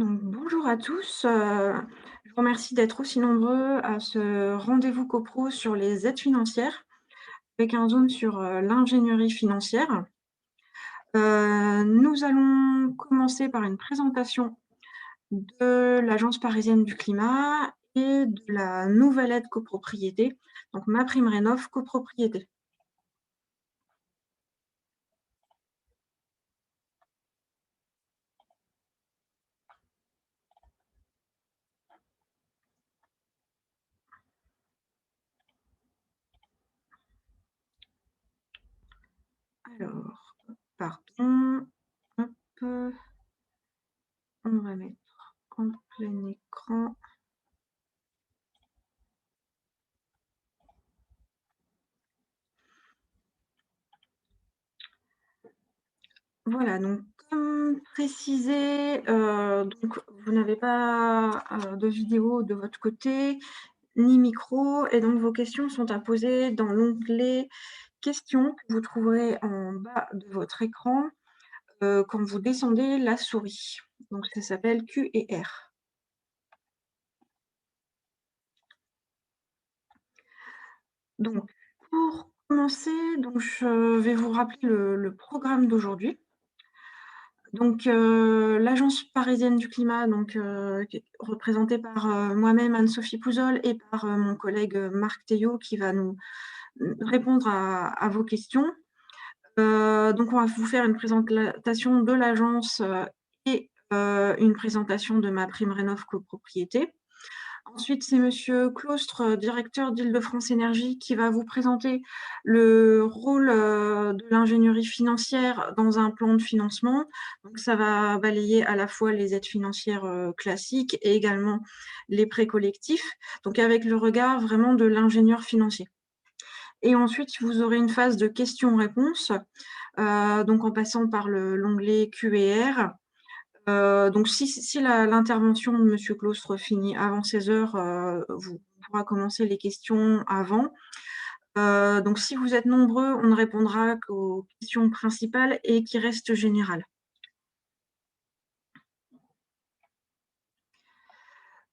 Donc, bonjour à tous. Je vous remercie d'être aussi nombreux à ce rendez-vous copro sur les aides financières, avec un zoom sur l'ingénierie financière. Nous allons commencer par une présentation de l'Agence parisienne du climat et de la nouvelle aide copropriété, donc MaPrimeRénov' copropriété. Alors, pardon, hop, on va mettre en plein écran. Voilà, donc comme précisé, donc vous n'avez pas, de vidéo de votre côté, ni micro et donc vos questions sont à poser dans l'onglet «Questions» que vous trouverez en bas de votre écran, quand vous descendez la souris. Donc ça s'appelle Q et R. Donc pour commencer, donc je vais vous rappeler le programme d'aujourd'hui. Donc, l'Agence parisienne du climat, donc, qui est représentée par, moi-même, Anne-Sophie Pouzol et par, mon collègue, Marc Théiot qui va nous répondre à vos questions. Donc on va vous faire une présentation de l'agence, et une présentation de MaPrimeRénov' copropriété. Ensuite, c'est monsieur Claustre, directeur d'Île-de-France Énergie, qui va vous présenter le rôle, de l'ingénierie financière dans un plan de financement. Donc ça va balayer à la fois les aides financières, classiques et également les prêts collectifs, donc avec le regard vraiment de l'ingénieur financier. Et ensuite, vous aurez une phase de questions-réponses, donc en passant par l'onglet Q&R. Donc si l'intervention de monsieur Claustre finit avant 16h, vous pourra commencer les questions avant. Donc si vous êtes nombreux, on ne répondra qu'aux questions principales et qui restent générales.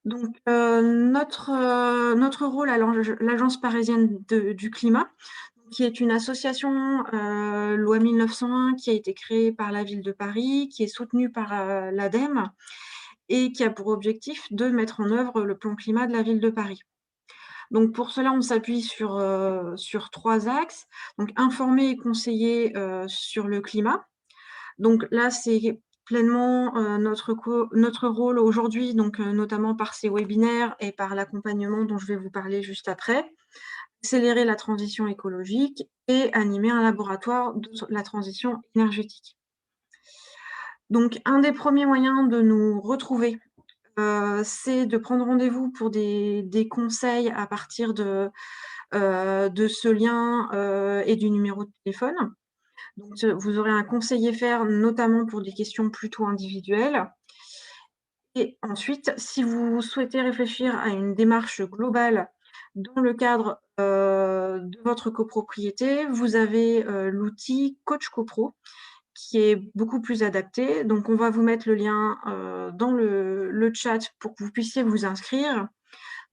Donc notre rôle à l'Agence parisienne du climat, qui est une association, loi 1901, qui a été créée par la ville de Paris, qui est soutenue par, l'ADEME et qui a pour objectif de mettre en œuvre le plan climat de la ville de Paris. Donc pour cela, on s'appuie sur 3 axes. Donc informer et conseiller, sur le climat. Donc là, c'est pleinement, notre rôle aujourd'hui, donc notamment par ces webinaires et par l'accompagnement dont je vais vous parler juste après. Accélérer la transition écologique et animer un laboratoire de la transition énergétique. Donc un des premiers moyens de nous retrouver, c'est de prendre rendez-vous pour des conseils à partir de ce lien, et du numéro de téléphone. Donc vous aurez un conseiller faire, notamment pour des questions plutôt individuelles. Et ensuite, si vous souhaitez réfléchir à une démarche globale dans le cadre, de votre copropriété, vous avez, l'outil Coach Copro qui est beaucoup plus adapté. Donc on va vous mettre le lien, dans le chat pour que vous puissiez vous inscrire.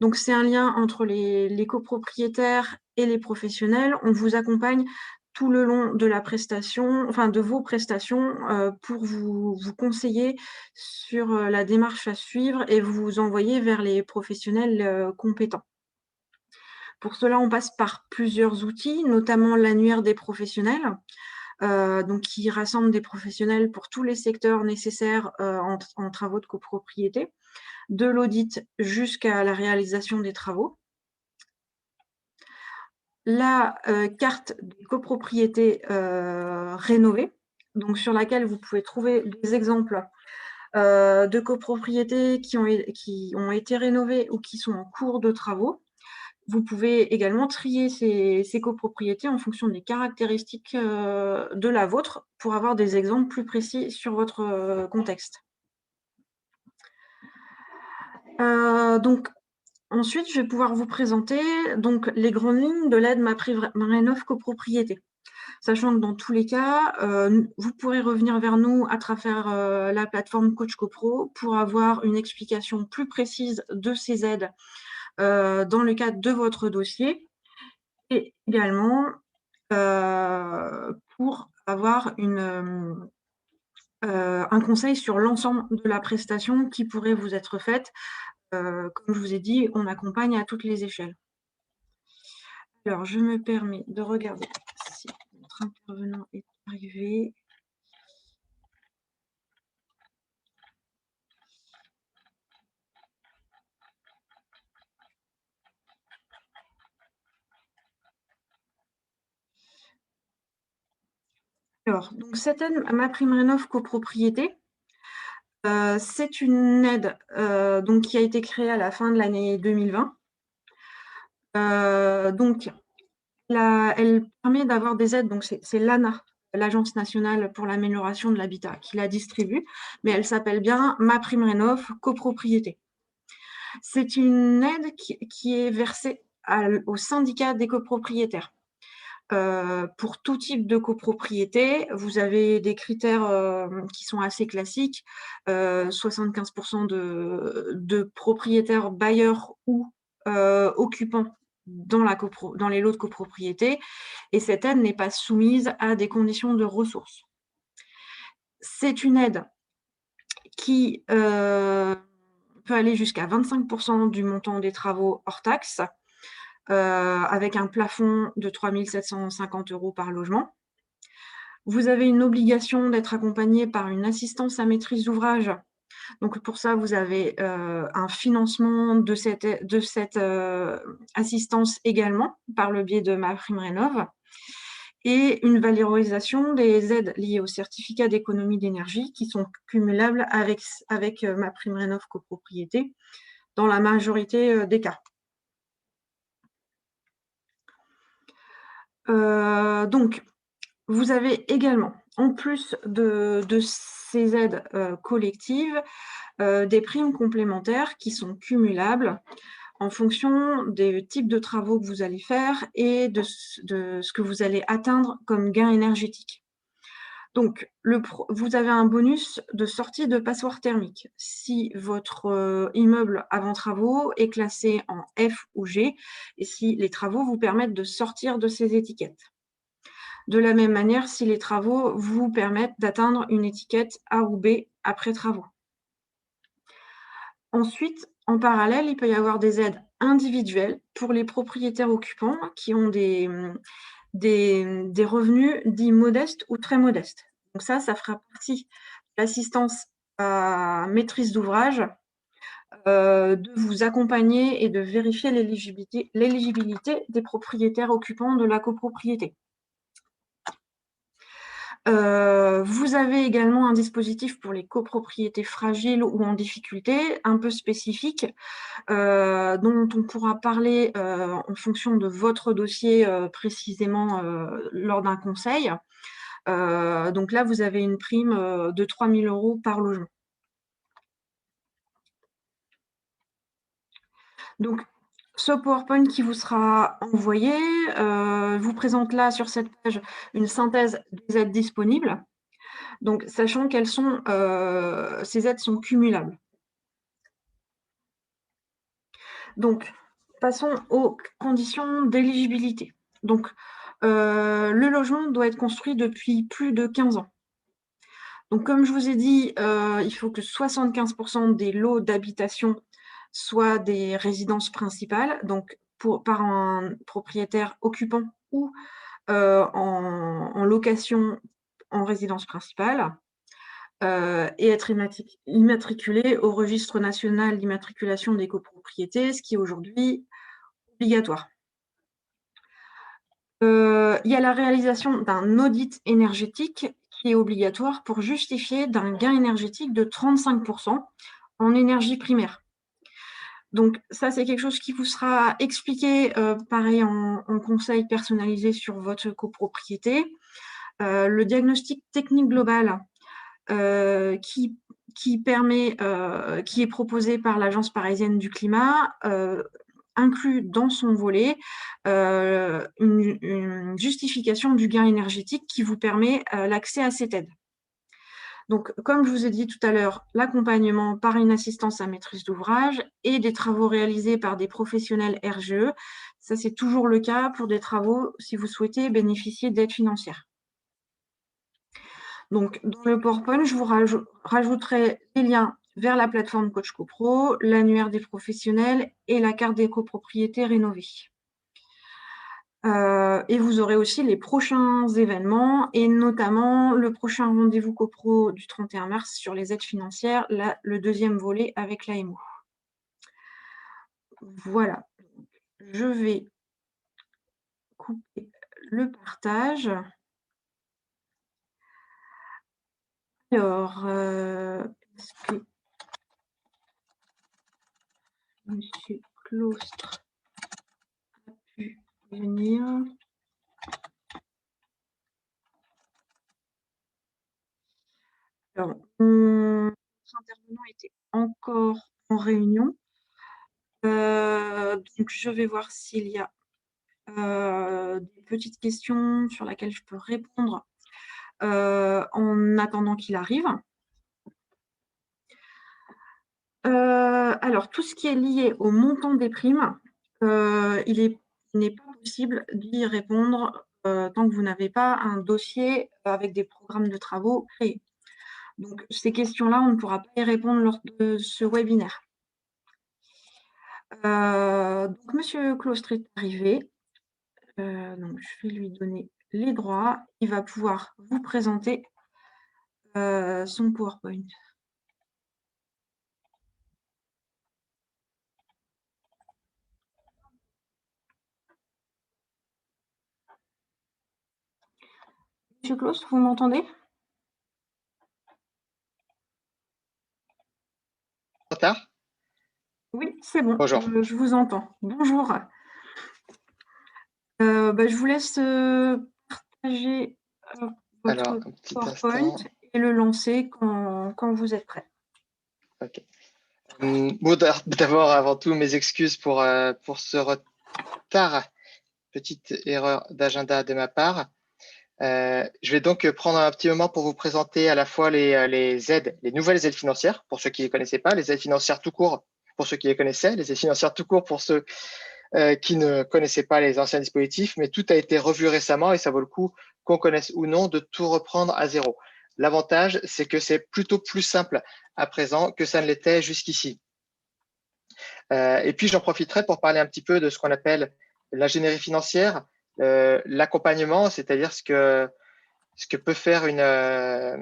Donc c'est un lien entre les copropriétaires et les professionnels. On vous accompagne tout le long de la prestation, enfin de vos prestations, pour vous conseiller sur, la démarche à suivre et vous envoyer vers les professionnels, compétents. Pour cela, on passe par plusieurs outils, notamment l'annuaire des professionnels, donc qui rassemble des professionnels pour tous les secteurs nécessaires, en travaux de copropriété, de l'audit jusqu'à la réalisation des travaux. La, carte des copropriétés, rénovées, donc sur laquelle vous pouvez trouver des exemples, de copropriétés qui ont été rénovées ou qui sont en cours de travaux. Vous pouvez également trier ces copropriétés en fonction des caractéristiques, de la vôtre pour avoir des exemples plus précis sur votre, contexte. Donc ensuite, je vais pouvoir vous présenter donc les grandes lignes de l'aide MaPrimeRénov' copropriété. Sachant que dans tous les cas, vous pourrez revenir vers nous à travers, la plateforme Coach CoPro pour avoir une explication plus précise de ces aides, dans le cadre de votre dossier et également, pour avoir un conseil sur l'ensemble de la prestation qui pourrait vous être faite. Comme je vous ai dit, on accompagne à toutes les échelles. Alors, je me permets de regarder si notre intervenant est arrivé. Alors, donc cette aide MaPrimeRénov' copropriété, c'est une aide, donc qui a été créée à la fin de l'année 2020. Donc elle permet d'avoir des aides, donc c'est l'ANA, l'Agence nationale pour l'amélioration de l'habitat, qui la distribue, mais elle s'appelle bien MaPrimeRénov' copropriété. C'est une aide qui est versée au syndicat des copropriétaires. Pour tout type de copropriété, vous avez des critères, qui sont assez classiques, 75 de propriétaires bailleurs ou occupants dans les lots de copropriété et cette aide n'est pas soumise à des conditions de ressources. C'est une aide qui, peut aller jusqu'à 25 du montant des travaux hors taxes, avec un plafond de 3 750 € par logement. Vous avez une obligation d'être accompagné par une assistance à maîtrise d'ouvrage. Donc pour ça, vous avez, un financement de cette assistance également par le biais de MaPrimeRénov' et une valorisation des aides liées au certificat d'économie d'énergie qui sont cumulables avec MaPrimeRénov' copropriété dans la majorité, des cas. Donc vous avez également, en plus de ces aides, collectives, des primes complémentaires qui sont cumulables en fonction des types de travaux que vous allez faire et de ce que vous allez atteindre comme gain énergétique. Donc vous avez un bonus de sortie de passoire thermique. Si votre, immeuble avant travaux est classé en F ou G et si les travaux vous permettent de sortir de ces étiquettes. De la même manière, si les travaux vous permettent d'atteindre une étiquette A ou B après travaux. Ensuite, en parallèle, il peut y avoir des aides individuelles pour les propriétaires occupants qui ont des revenus dits modestes ou très modestes. Donc ça fera partie de l'assistance à maîtrise d'ouvrage, de vous accompagner et de vérifier l'éligibilité des propriétaires occupants de la copropriété. Vous avez également un dispositif pour les copropriétés fragiles ou en difficulté, un peu spécifique, dont on pourra parler, en fonction de votre dossier, précisément, lors d'un conseil. Donc là, vous avez une prime, de 3 000 € par logement. Donc ce PowerPoint qui vous sera envoyé, vous présente là, sur cette page, une synthèse des aides disponibles. Donc sachant qu'elles sont, ces aides sont cumulables. Donc passons aux conditions d'éligibilité. Donc le logement doit être construit depuis plus de 15 ans. Donc comme je vous ai dit, il faut que 75 des lots d'habitation soient des résidences principales, donc par un propriétaire occupant ou en location en résidence principale, et être immatriculé au registre national d'immatriculation des copropriétés, ce qui est aujourd'hui obligatoire. Il y a la réalisation d'un audit énergétique qui est obligatoire pour justifier d'un gain énergétique de 35 en énergie primaire. Donc ça, c'est quelque chose qui vous sera expliqué, pareil en conseil personnalisé sur votre copropriété. Le diagnostic technique global, qui est proposé par l'Agence parisienne du climat, inclut dans son volet une justification du gain énergétique qui vous permet l'accès à cette aide. Donc, comme je vous ai dit tout à l'heure, l'accompagnement par une assistance à maîtrise d'ouvrage et des travaux réalisés par des professionnels RGE, ça c'est toujours le cas pour des travaux si vous souhaitez bénéficier d'aide financière. Donc, dans le PowerPoint, je vous rajouterai les liens vers la plateforme Coach CoPro, l'annuaire des professionnels et la carte des copropriétés rénovée. Et vous aurez aussi les prochains événements et notamment le prochain rendez-vous CoPro du 31 mars sur les aides financières, là, le deuxième volet avec l'AMO. Voilà, je vais couper le partage. Alors, est-ce que Monsieur Claustre a pu venir? Alors, notre intervenant était encore en réunion. Donc je vais voir s'il y a des petites questions sur lesquelles je peux répondre en attendant qu'il arrive. Alors, tout ce qui est lié au montant des primes, il n'est pas possible d'y répondre tant que vous n'avez pas un dossier avec des programmes de travaux créés. Donc, ces questions-là, on ne pourra pas y répondre lors de ce webinaire. Donc, Monsieur Claustre est arrivé. Donc, je vais lui donner les droits. Il va pouvoir vous présenter son PowerPoint. Monsieur Claustre, vous m'entendez? Trop tard? Oui, c'est bon. Bonjour. Je vous entends. Bonjour. Je vous laisse partager Alors, votre un petit PowerPoint instant. et le lancer quand vous êtes prêt. Ok. Bon, d'abord, avant tout, mes excuses pour ce retard. Petite erreur d'agenda de ma part. Je vais donc prendre un petit moment pour vous présenter à la fois les aides, les nouvelles aides financières, pour ceux qui ne les connaissaient pas, les aides financières tout court, pour ceux qui les connaissaient, les aides financières tout court pour ceux qui ne connaissaient pas les anciens dispositifs, mais tout a été revu récemment et ça vaut le coup qu'on connaisse ou non de tout reprendre à zéro. L'avantage, c'est que c'est plutôt plus simple à présent que ça ne l'était jusqu'ici. Et puis, j'en profiterai pour parler un petit peu de ce qu'on appelle l'ingénierie financière, l'accompagnement, c'est-à-dire ce que peut faire un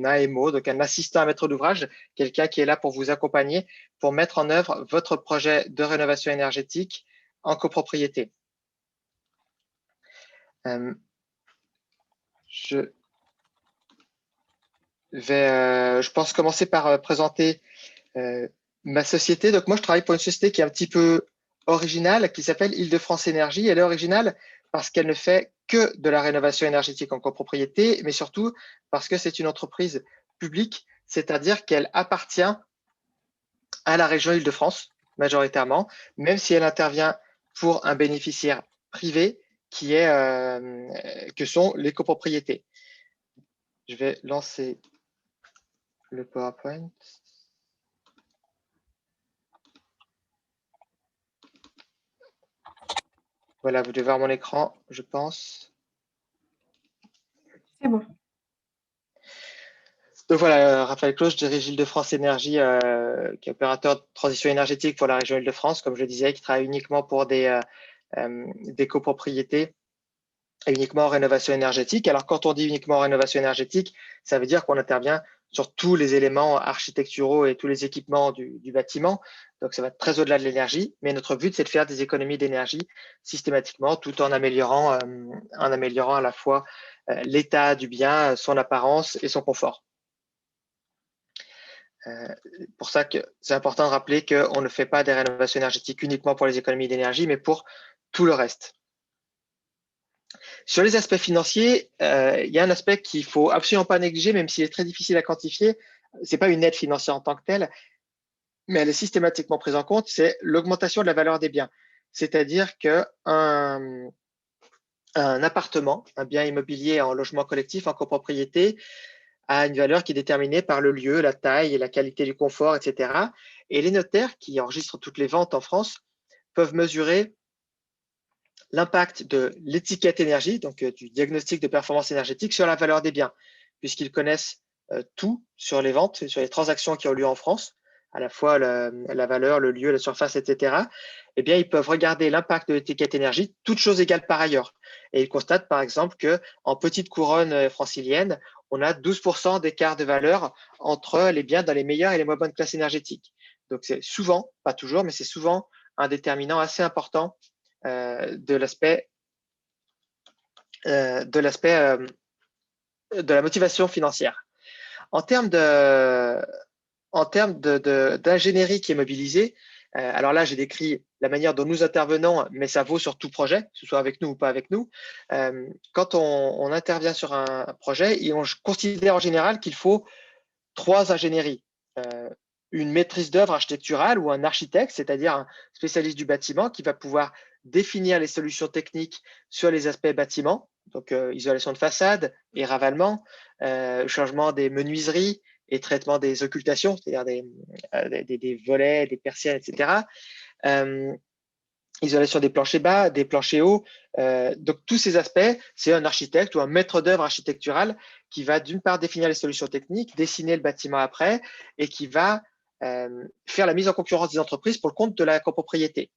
AMO, donc un assistant à maître d'ouvrage, quelqu'un qui est là pour vous accompagner, pour mettre en œuvre votre projet de rénovation énergétique en copropriété. Je vais, je pense, commencer par présenter ma société. Donc, moi, je travaille pour une société qui est un petit peu originale, qui s'appelle Île-de-France Énergie. Elle est originale parce qu'elle ne fait que de la rénovation énergétique en copropriété, mais surtout parce que c'est une entreprise publique, c'est-à-dire qu'elle appartient à la région Île-de-France, majoritairement, même si elle intervient pour un bénéficiaire privé qui est, que sont les copropriétés. Je vais lancer le PowerPoint. Voilà, vous devez voir mon écran, je pense. C'est bon. Donc voilà, Raphaël Claus, je dirige Île-de-France Énergie, qui est opérateur de transition énergétique pour la région Île-de-France, comme je le disais, qui travaille uniquement pour des copropriétés et uniquement en rénovation énergétique. Alors, quand on dit uniquement en rénovation énergétique, ça veut dire qu'on intervient sur tous les éléments architecturaux et tous les équipements du bâtiment. Donc, ça va très au-delà de l'énergie. Mais notre but, c'est de faire des économies d'énergie systématiquement, tout en améliorant à la fois l'état du bien, son apparence et son confort. Pour ça que c'est important de rappeler qu'on ne fait pas des rénovations énergétiques uniquement pour les économies d'énergie, mais pour tout le reste. Sur les aspects financiers, il y a un aspect qu'il faut absolument pas négliger, même s'il est très difficile à quantifier. C'est pas une aide financière en tant que telle, mais elle est systématiquement prise en compte, c'est l'augmentation de la valeur des biens. C'est-à-dire qu'un appartement, un bien immobilier en logement collectif, en copropriété, a une valeur qui est déterminée par le lieu, la taille et la qualité du confort, etc. Et les notaires qui enregistrent toutes les ventes en France peuvent mesurer l'impact de l'étiquette énergie, donc du diagnostic de performance énergétique sur la valeur des biens, puisqu'ils connaissent tout sur les ventes, sur les transactions qui ont lieu en France, à la fois la valeur, le lieu, la surface, etc. Eh bien, ils peuvent regarder l'impact de l'étiquette énergie, toutes choses égales par ailleurs. Et ils constatent, par exemple, qu'en petite couronne francilienne, on a 12% d'écart de valeur entre les biens dans les meilleures et les moins bonnes classes énergétiques. Donc, c'est souvent, pas toujours, mais c'est souvent un déterminant assez important de l'aspect de la motivation financière. En termes d'ingénierie qui est mobilisée, alors là, j'ai décrit la manière dont nous intervenons, mais ça vaut sur tout projet, que ce soit avec nous ou pas avec nous. Quand on intervient sur un projet, et on considère en général qu'il faut 3 ingénieries. Une maîtrise d'œuvre architecturale ou un architecte, c'est-à-dire un spécialiste du bâtiment qui va pouvoir définir les solutions techniques sur les aspects bâtiment, donc isolation de façade et ravalement, changement des menuiseries et traitement des occultations, c'est-à-dire des volets, des persiennes, etc. Isolation des planchers bas, des planchers hauts. Donc, tous ces aspects, c'est un architecte ou un maître d'œuvre architectural qui va d'une part définir les solutions techniques, dessiner le bâtiment après et qui va faire la mise en concurrence des entreprises pour le compte de la copropriété.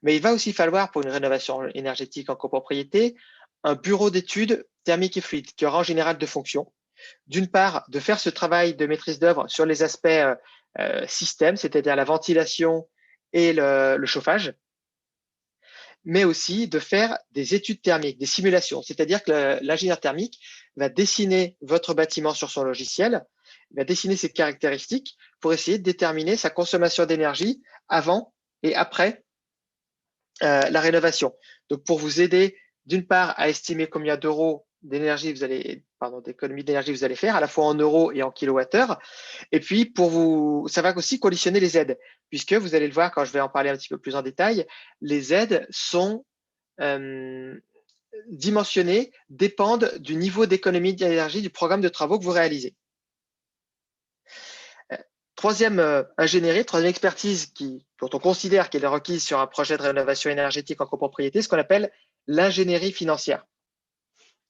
Mais il va aussi falloir, pour une rénovation énergétique en copropriété, un bureau d'études thermiques et fluides qui aura en général deux fonctions. D'une part, de faire ce travail de maîtrise d'œuvre sur les aspects système, c'est-à-dire la ventilation et le chauffage, mais aussi de faire des études thermiques, des simulations. C'est-à-dire que l'ingénieur thermique va dessiner votre bâtiment sur son logiciel, va dessiner ses caractéristiques pour essayer de déterminer sa consommation d'énergie avant et après la rénovation. Donc, pour vous aider, d'une part, à estimer combien d'euros d'énergie vous allez, pardon, d'économie d'énergie vous allez faire, à la fois en euros et en kilowattheures. Et puis, ça va aussi conditionner les aides, puisque vous allez le voir quand je vais en parler un petit peu plus en détail, les aides sont dimensionnées, dépendent du niveau d'économie d'énergie du programme de travaux que vous réalisez. Troisième ingénierie, troisième expertise dont on considère qu'elle est requise sur un projet de rénovation énergétique en copropriété, ce qu'on appelle l'ingénierie financière.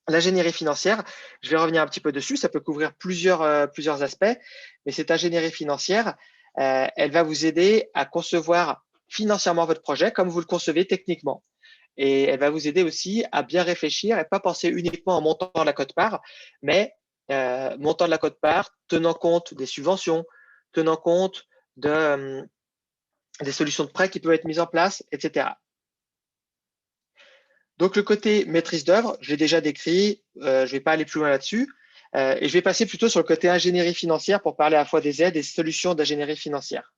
L'ingénierie financière, je vais revenir un petit peu dessus, ça peut couvrir plusieurs aspects, mais cette ingénierie financière, elle va vous aider à concevoir financièrement votre projet comme vous le concevez techniquement. Et elle va vous aider aussi à bien réfléchir et pas penser uniquement en montant la quote-part, mais montant de la quote-part, tenant compte des subventions, tenant compte des solutions de prêt qui peuvent être mises en place, etc. Donc, le côté maîtrise d'œuvre, je l'ai déjà décrit, je ne vais pas aller plus loin là-dessus. Et je vais passer plutôt sur le côté ingénierie financière pour parler à la fois des aides et des solutions d'ingénierie financière.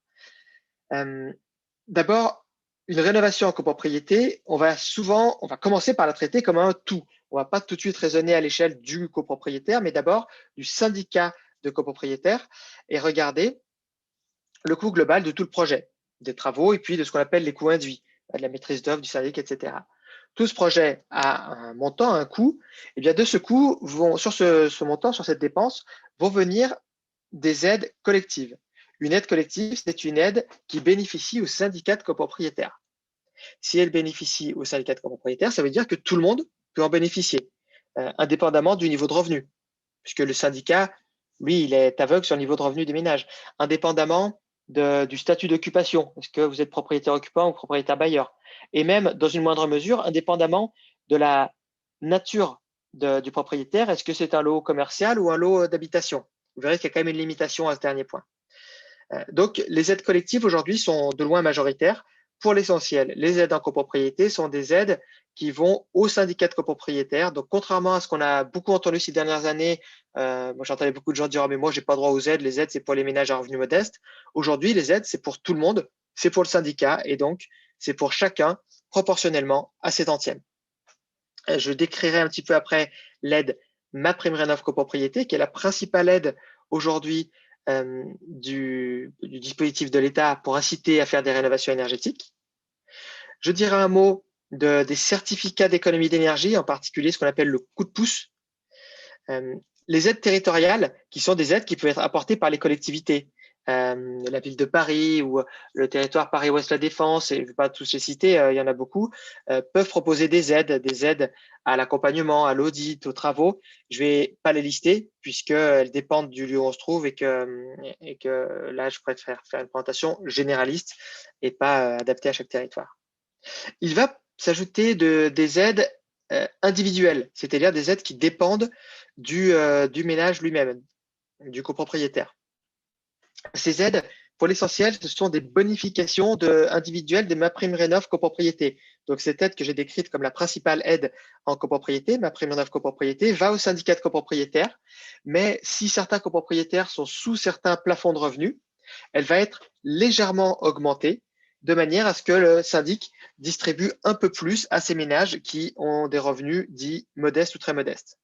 D'abord, une rénovation en copropriété, on va commencer par la traiter comme un tout. On ne va pas tout de suite raisonner à l'échelle du copropriétaire, mais d'abord du syndicat de copropriétaires et regarder le coût global de tout le projet, des travaux et puis de ce qu'on appelle les coûts induits, de la maîtrise d'œuvre, du syndic, etc. Tout ce projet a un montant, un coût. Et bien de ce coût, sur ce montant, sur cette dépense, vont venir des aides collectives. Une aide collective, c'est une aide qui bénéficie au syndicat de copropriétaires. Si elle bénéficie au syndicat de copropriétaires, ça veut dire que tout le monde peut en bénéficier, indépendamment du niveau de revenu, puisque le syndicat, lui, il est aveugle sur le niveau de revenu des ménages, indépendamment du statut d'occupation, est-ce que vous êtes propriétaire occupant ou propriétaire bailleur, et même, dans une moindre mesure, indépendamment de la nature du propriétaire, est-ce que c'est un lot commercial ou un lot d'habitation. Vous verrez qu'il y a quand même une limitation à ce dernier point. Donc, les aides collectives aujourd'hui sont de loin majoritaires. Pour l'essentiel, les aides en copropriété sont des aides qui vont au syndicat de copropriétaires. Donc, contrairement à ce qu'on a beaucoup entendu ces dernières années, moi j'entendais beaucoup de gens dire « mais moi, j'ai pas droit aux aides. Les aides, c'est pour les ménages à revenus modestes. » Aujourd'hui, les aides, c'est pour tout le monde. C'est pour le syndicat et donc, c'est pour chacun proportionnellement à ses tantièmes. Je décrirai un petit peu après l'aide MaPrimeRénov' copropriété, qui est la principale aide aujourd'hui du dispositif de l'État pour inciter à faire des rénovations énergétiques. Je dirais un mot des certificats d'économie d'énergie, en particulier ce qu'on appelle le coup de pouce. Les aides territoriales, qui sont des aides qui peuvent être apportées par les collectivités. La ville de Paris ou le territoire Paris-Ouest La Défense, et je ne vais pas tous les citer, il y en a beaucoup, peuvent proposer des aides à l'accompagnement, à l'audit, aux travaux. Je ne vais pas les lister puisqu'elles dépendent du lieu où on se trouve et que là, je préfère faire une présentation généraliste et pas adaptée à chaque territoire. Il va s'ajouter des aides individuelles, c'est-à-dire des aides qui dépendent du ménage lui-même, du copropriétaire. Ces aides, pour l'essentiel, ce sont des bonifications individuelles de MaPrimeRénov' copropriété. Donc, cette aide que j'ai décrite comme la principale aide en copropriété, MaPrimeRénov' copropriété, va au syndicat de copropriétaires. Mais si certains copropriétaires sont sous certains plafonds de revenus, elle va être légèrement augmentée de manière à ce que le syndic distribue un peu plus à ces ménages qui ont des revenus dits modestes ou très modestes.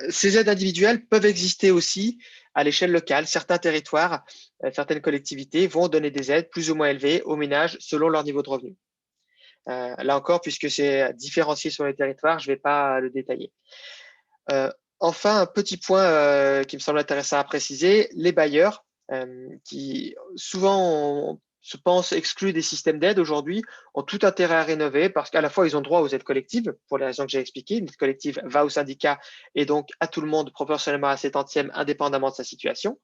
Ces aides individuelles peuvent exister aussi à l'échelle locale. Certains territoires, certaines collectivités vont donner des aides plus ou moins élevées aux ménages selon leur niveau de revenu. Là encore, puisque c'est différencié sur les territoires, je ne vais pas le détailler. Enfin, un petit point qui me semble intéressant à préciser, les bailleurs qui souvent se pensent exclus des systèmes d'aide aujourd'hui ont tout intérêt à rénover parce qu'à la fois ils ont droit aux aides collectives pour les raisons que j'ai expliquées. Une aide collective va au syndicat et donc à tout le monde proportionnellement à ses tantièmes indépendamment de sa situation,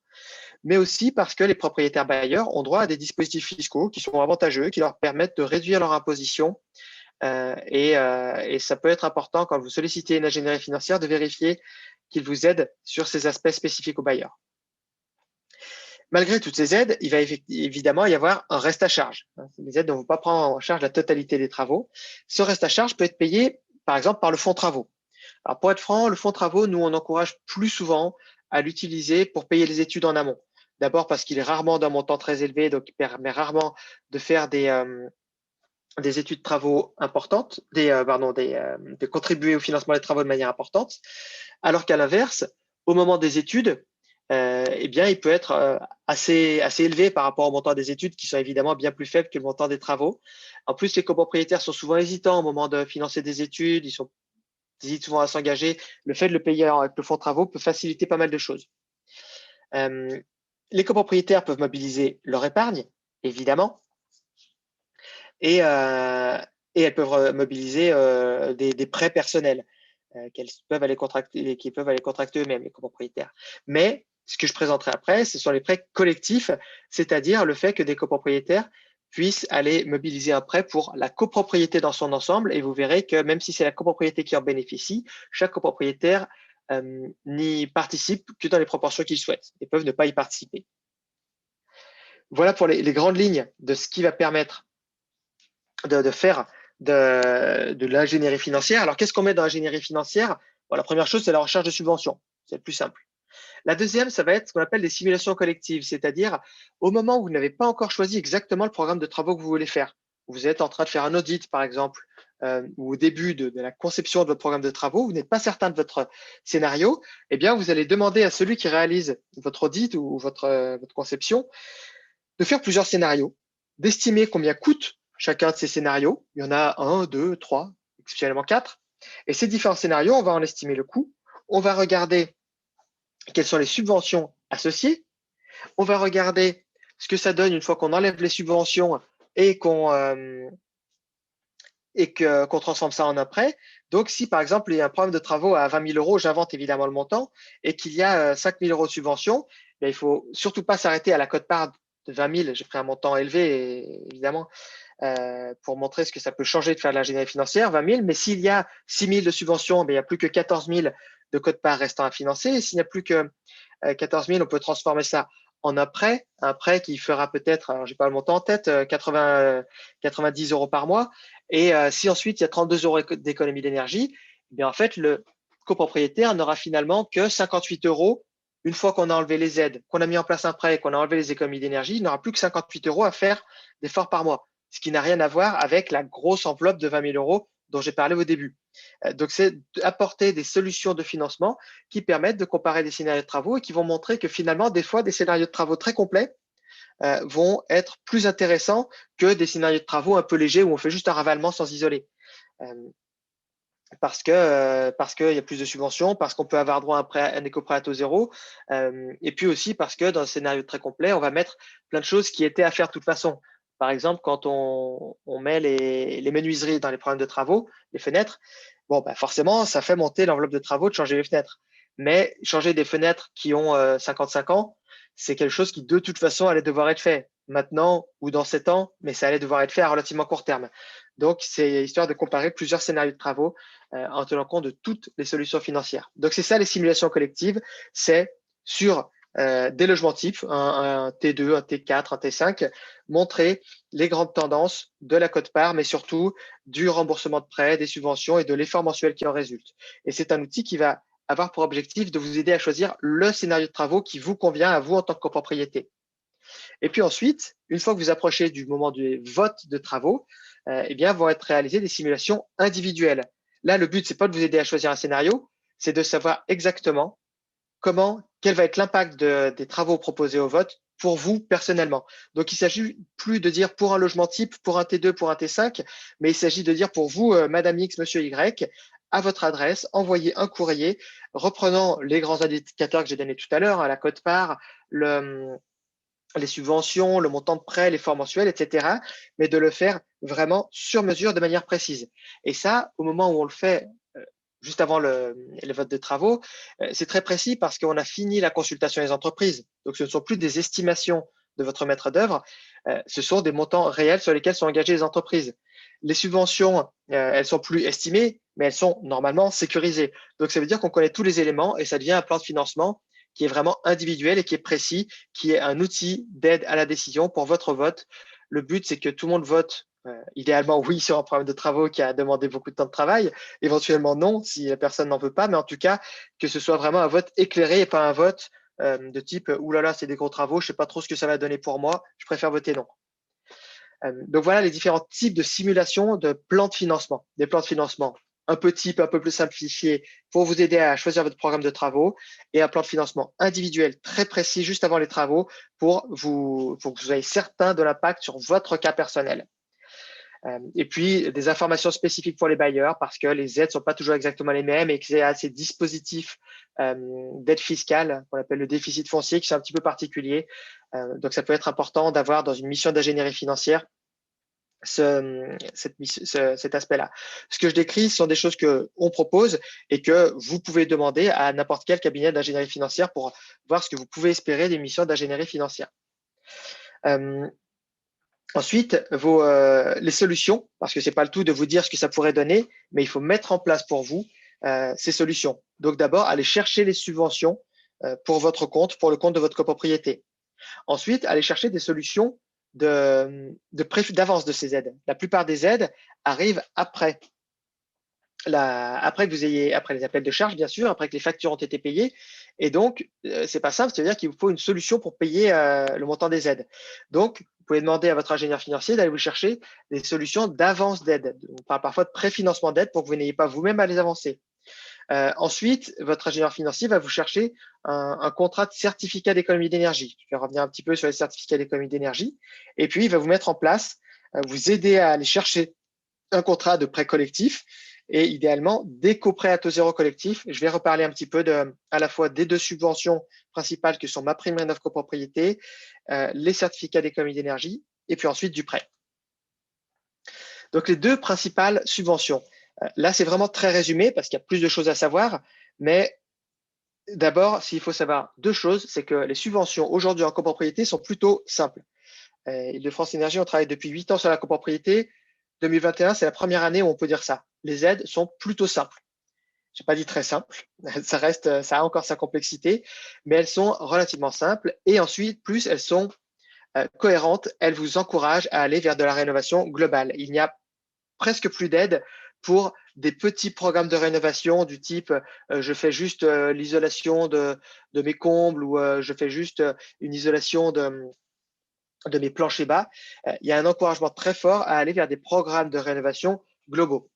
mais aussi parce que les propriétaires bailleurs ont droit à des dispositifs fiscaux qui sont avantageux, qui leur permettent de réduire leur imposition. Et ça peut être important quand vous sollicitez une ingénierie financière de vérifier qu'ils vous aident sur ces aspects spécifiques aux bailleurs. Malgré toutes ces aides, il va évidemment y avoir un reste à charge. Les aides ne vont pas prendre en charge la totalité des travaux. Ce reste à charge peut être payé, par exemple, par le fonds travaux. Alors, pour être franc, le fonds travaux, nous, on encourage plus souvent à l'utiliser pour payer les études en amont. D'abord parce qu'il est rarement d'un montant très élevé, donc il permet rarement de faire des études de travaux importantes, de contribuer au financement des travaux de manière importante, alors qu'à l'inverse, au moment des études, eh bien, il peut être assez élevé par rapport au montant des études qui sont évidemment bien plus faibles que le montant des travaux. En plus, les copropriétaires sont souvent hésitants au moment de financer des études, ils hésitent souvent à s'engager. Le fait de le payer avec le fonds de travaux peut faciliter pas mal de choses. Les copropriétaires peuvent mobiliser leur épargne, évidemment, et elles peuvent mobiliser des prêts personnels qu'elles peuvent aller contracter, qui peuvent aller contracter eux-mêmes, les copropriétaires. Mais ce que je présenterai après, ce sont les prêts collectifs, c'est-à-dire le fait que des copropriétaires puissent aller mobiliser un prêt pour la copropriété dans son ensemble. Et vous verrez que même si c'est la copropriété qui en bénéficie, chaque copropriétaire n'y participe que dans les proportions qu'il souhaite et peuvent ne pas y participer. Voilà pour les grandes lignes de ce qui va permettre de faire de l'ingénierie financière. Alors, qu'est-ce qu'on met dans l'ingénierie financière? Bon, la première chose, c'est la recherche de subventions. C'est le plus simple. La deuxième, ça va être ce qu'on appelle des simulations collectives, c'est-à-dire au moment où vous n'avez pas encore choisi exactement le programme de travaux que vous voulez faire. Vous êtes en train de faire un audit, par exemple, ou au début de la conception de votre programme de travaux, vous n'êtes pas certain de votre scénario, eh bien, vous allez demander à celui qui réalise votre audit ou votre conception de faire plusieurs scénarios, d'estimer combien coûte chacun de ces scénarios. Il y en a 1, 2, 3, exceptionnellement 4. Et ces différents scénarios, on va en estimer le coût. On va regarder quelles sont les subventions associées. On va regarder ce que ça donne une fois qu'on enlève les subventions et qu'on transforme ça en un prêt. Donc, si par exemple, il y a un programme de travaux à 20 000 euros, j'invente évidemment le montant, et qu'il y a 5 000 euros de subvention, il ne faut surtout pas s'arrêter à la quote-part de 20 000. J'ai pris un montant élevé, évidemment, pour montrer ce que ça peut changer de faire de l'ingénierie financière, 20 000. Mais s'il y a 6 000 de subventions, il n'y a plus que 14 000 de quote-part restant à financer. Et s'il n'y a plus que 14 000, on peut transformer ça en un prêt qui fera peut-être, alors j'ai pas le montant en tête, 90 euros par mois. Et si ensuite il y a 32 euros d'économie d'énergie, eh bien en fait le copropriétaire n'aura finalement que 58 euros une fois qu'on a enlevé les aides, qu'on a mis en place un prêt, qu'on a enlevé les économies d'énergie, il n'aura plus que 58 euros à faire d'efforts par mois, ce qui n'a rien à voir avec la grosse enveloppe de 20 000 euros dont j'ai parlé au début. Donc, c'est apporter des solutions de financement qui permettent de comparer des scénarios de travaux et qui vont montrer que finalement, des fois, des scénarios de travaux très complets vont être plus intéressants que des scénarios de travaux un peu légers où on fait juste un ravalement sans isoler. Euh, parce qu'il y a plus de subventions, parce qu'on peut avoir droit à un éco-prêt à taux zéro, et puis aussi parce que dans un scénario très complet, on va mettre plein de choses qui étaient à faire de toute façon. Par exemple, quand on met les menuiseries dans les programmes de travaux, les fenêtres, bon, bah forcément, ça fait monter l'enveloppe de travaux de changer les fenêtres. Mais changer des fenêtres qui ont 55 ans, c'est quelque chose qui de toute façon allait devoir être fait maintenant ou dans 7 ans, mais ça allait devoir être fait à relativement court terme. Donc, c'est histoire de comparer plusieurs scénarios de travaux en tenant compte de toutes les solutions financières. Donc, c'est ça les simulations collectives, c'est sur des logements types, un T2, un T4, un T5, montrer les grandes tendances de la quote-part, mais surtout du remboursement de prêts, des subventions et de l'effort mensuel qui en résulte. Et c'est un outil qui va avoir pour objectif de vous aider à choisir le scénario de travaux qui vous convient à vous en tant que copropriété. Et puis ensuite, une fois que vous approchez du moment du vote de travaux, eh bien, vont être réalisées des simulations individuelles. Là, le but, c'est pas de vous aider à choisir un scénario, c'est de savoir exactement quel va être l'impact des travaux proposés au vote pour vous personnellement. Donc, il s'agit plus de dire pour un logement type, pour un T2, pour un T5, mais il s'agit de dire pour vous, Madame X, Monsieur Y, à votre adresse, envoyez un courrier reprenant les grands indicateurs que j'ai donnés tout à l'heure, la quote-part, les subventions, le montant de prêt, l'effort mensuel, etc., mais de le faire vraiment sur mesure de manière précise. Et ça, au moment où on le fait, juste avant le vote de travaux, c'est très précis parce qu'on a fini la consultation des entreprises. Donc, ce ne sont plus des estimations de votre maître d'œuvre, ce sont des montants réels sur lesquels sont engagées les entreprises. Les subventions, elles sont plus estimées, mais elles sont normalement sécurisées. Donc, ça veut dire qu'on connaît tous les éléments et ça devient un plan de financement qui est vraiment individuel et qui est précis, qui est un outil d'aide à la décision pour votre vote. Le but, c'est que tout le monde vote idéalement oui sur un programme de travaux qui a demandé beaucoup de temps de travail, éventuellement non si la personne n'en veut pas, mais en tout cas que ce soit vraiment un vote éclairé et pas un vote de type oulala, c'est des gros travaux, je ne sais pas trop ce que ça va donner pour moi, je préfère voter non. Donc voilà les différents types de simulations de plans de financement. Des plans de financement un peu type, un peu plus simplifié pour vous aider à choisir votre programme de travaux et un plan de financement individuel très précis juste avant les travaux pour que vous soyez certain de l'impact sur votre cas personnel. Et puis, des informations spécifiques pour les bailleurs parce que les aides ne sont pas toujours exactement les mêmes et qu'il y a ces dispositifs d'aide fiscale qu'on appelle le déficit foncier qui sont un petit peu particuliers. Donc, ça peut être important d'avoir dans une mission d'ingénierie financière cet aspect-là. Ce que je décris, ce sont des choses qu'on propose et que vous pouvez demander à n'importe quel cabinet d'ingénierie financière pour voir ce que vous pouvez espérer des missions d'ingénierie financière. Ensuite, les solutions, parce que ce n'est pas le tout de vous dire ce que ça pourrait donner, mais il faut mettre en place pour vous ces solutions. Donc d'abord, allez chercher les subventions pour votre compte, pour le compte de votre copropriété. Ensuite, allez chercher des solutions d'avance de ces aides. La plupart des aides arrivent après après les appels de charges, bien sûr, après que les factures ont été payées. Et donc, c'est pas simple, c'est-à-dire qu'il vous faut une solution pour payer le montant des aides. Donc, vous pouvez demander à votre ingénieur financier d'aller vous chercher des solutions d'avance d'aide. On parle parfois de préfinancement d'aide pour que vous n'ayez pas vous-même à les avancer. Ensuite, votre ingénieur financier va vous chercher un contrat de certificat d'économie d'énergie. Je vais revenir un petit peu sur les certificats d'économie d'énergie. Et puis, il va vous mettre en place, vous aider à aller chercher un contrat de prêt collectif et idéalement des coprêts à taux zéro collectif. Je vais reparler un petit peu à la fois des deux subventions principales que sont MaPrimeRénov' copropriété, les certificats d'économie d'énergie et puis ensuite du prêt. Donc les deux principales subventions. Là, c'est vraiment très résumé parce qu'il y a plus de choses à savoir, mais d'abord, s'il faut savoir deux choses, c'est que les subventions aujourd'hui en copropriété sont plutôt simples. Île-de-France Énergie, on travaille depuis 8 ans sur la copropriété. 2021, c'est la première année où on peut dire ça. Les aides sont plutôt simples. Je n'ai pas dit très simple, ça a encore sa complexité, mais elles sont relativement simples. Et ensuite, plus elles sont cohérentes, elles vous encouragent à aller vers de la rénovation globale. Il n'y a presque plus d'aide pour des petits programmes de rénovation du type je fais juste l'isolation de mes combles ou je fais juste une isolation de mes planchers bas. Il y a un encouragement très fort à aller vers des programmes de rénovation globaux.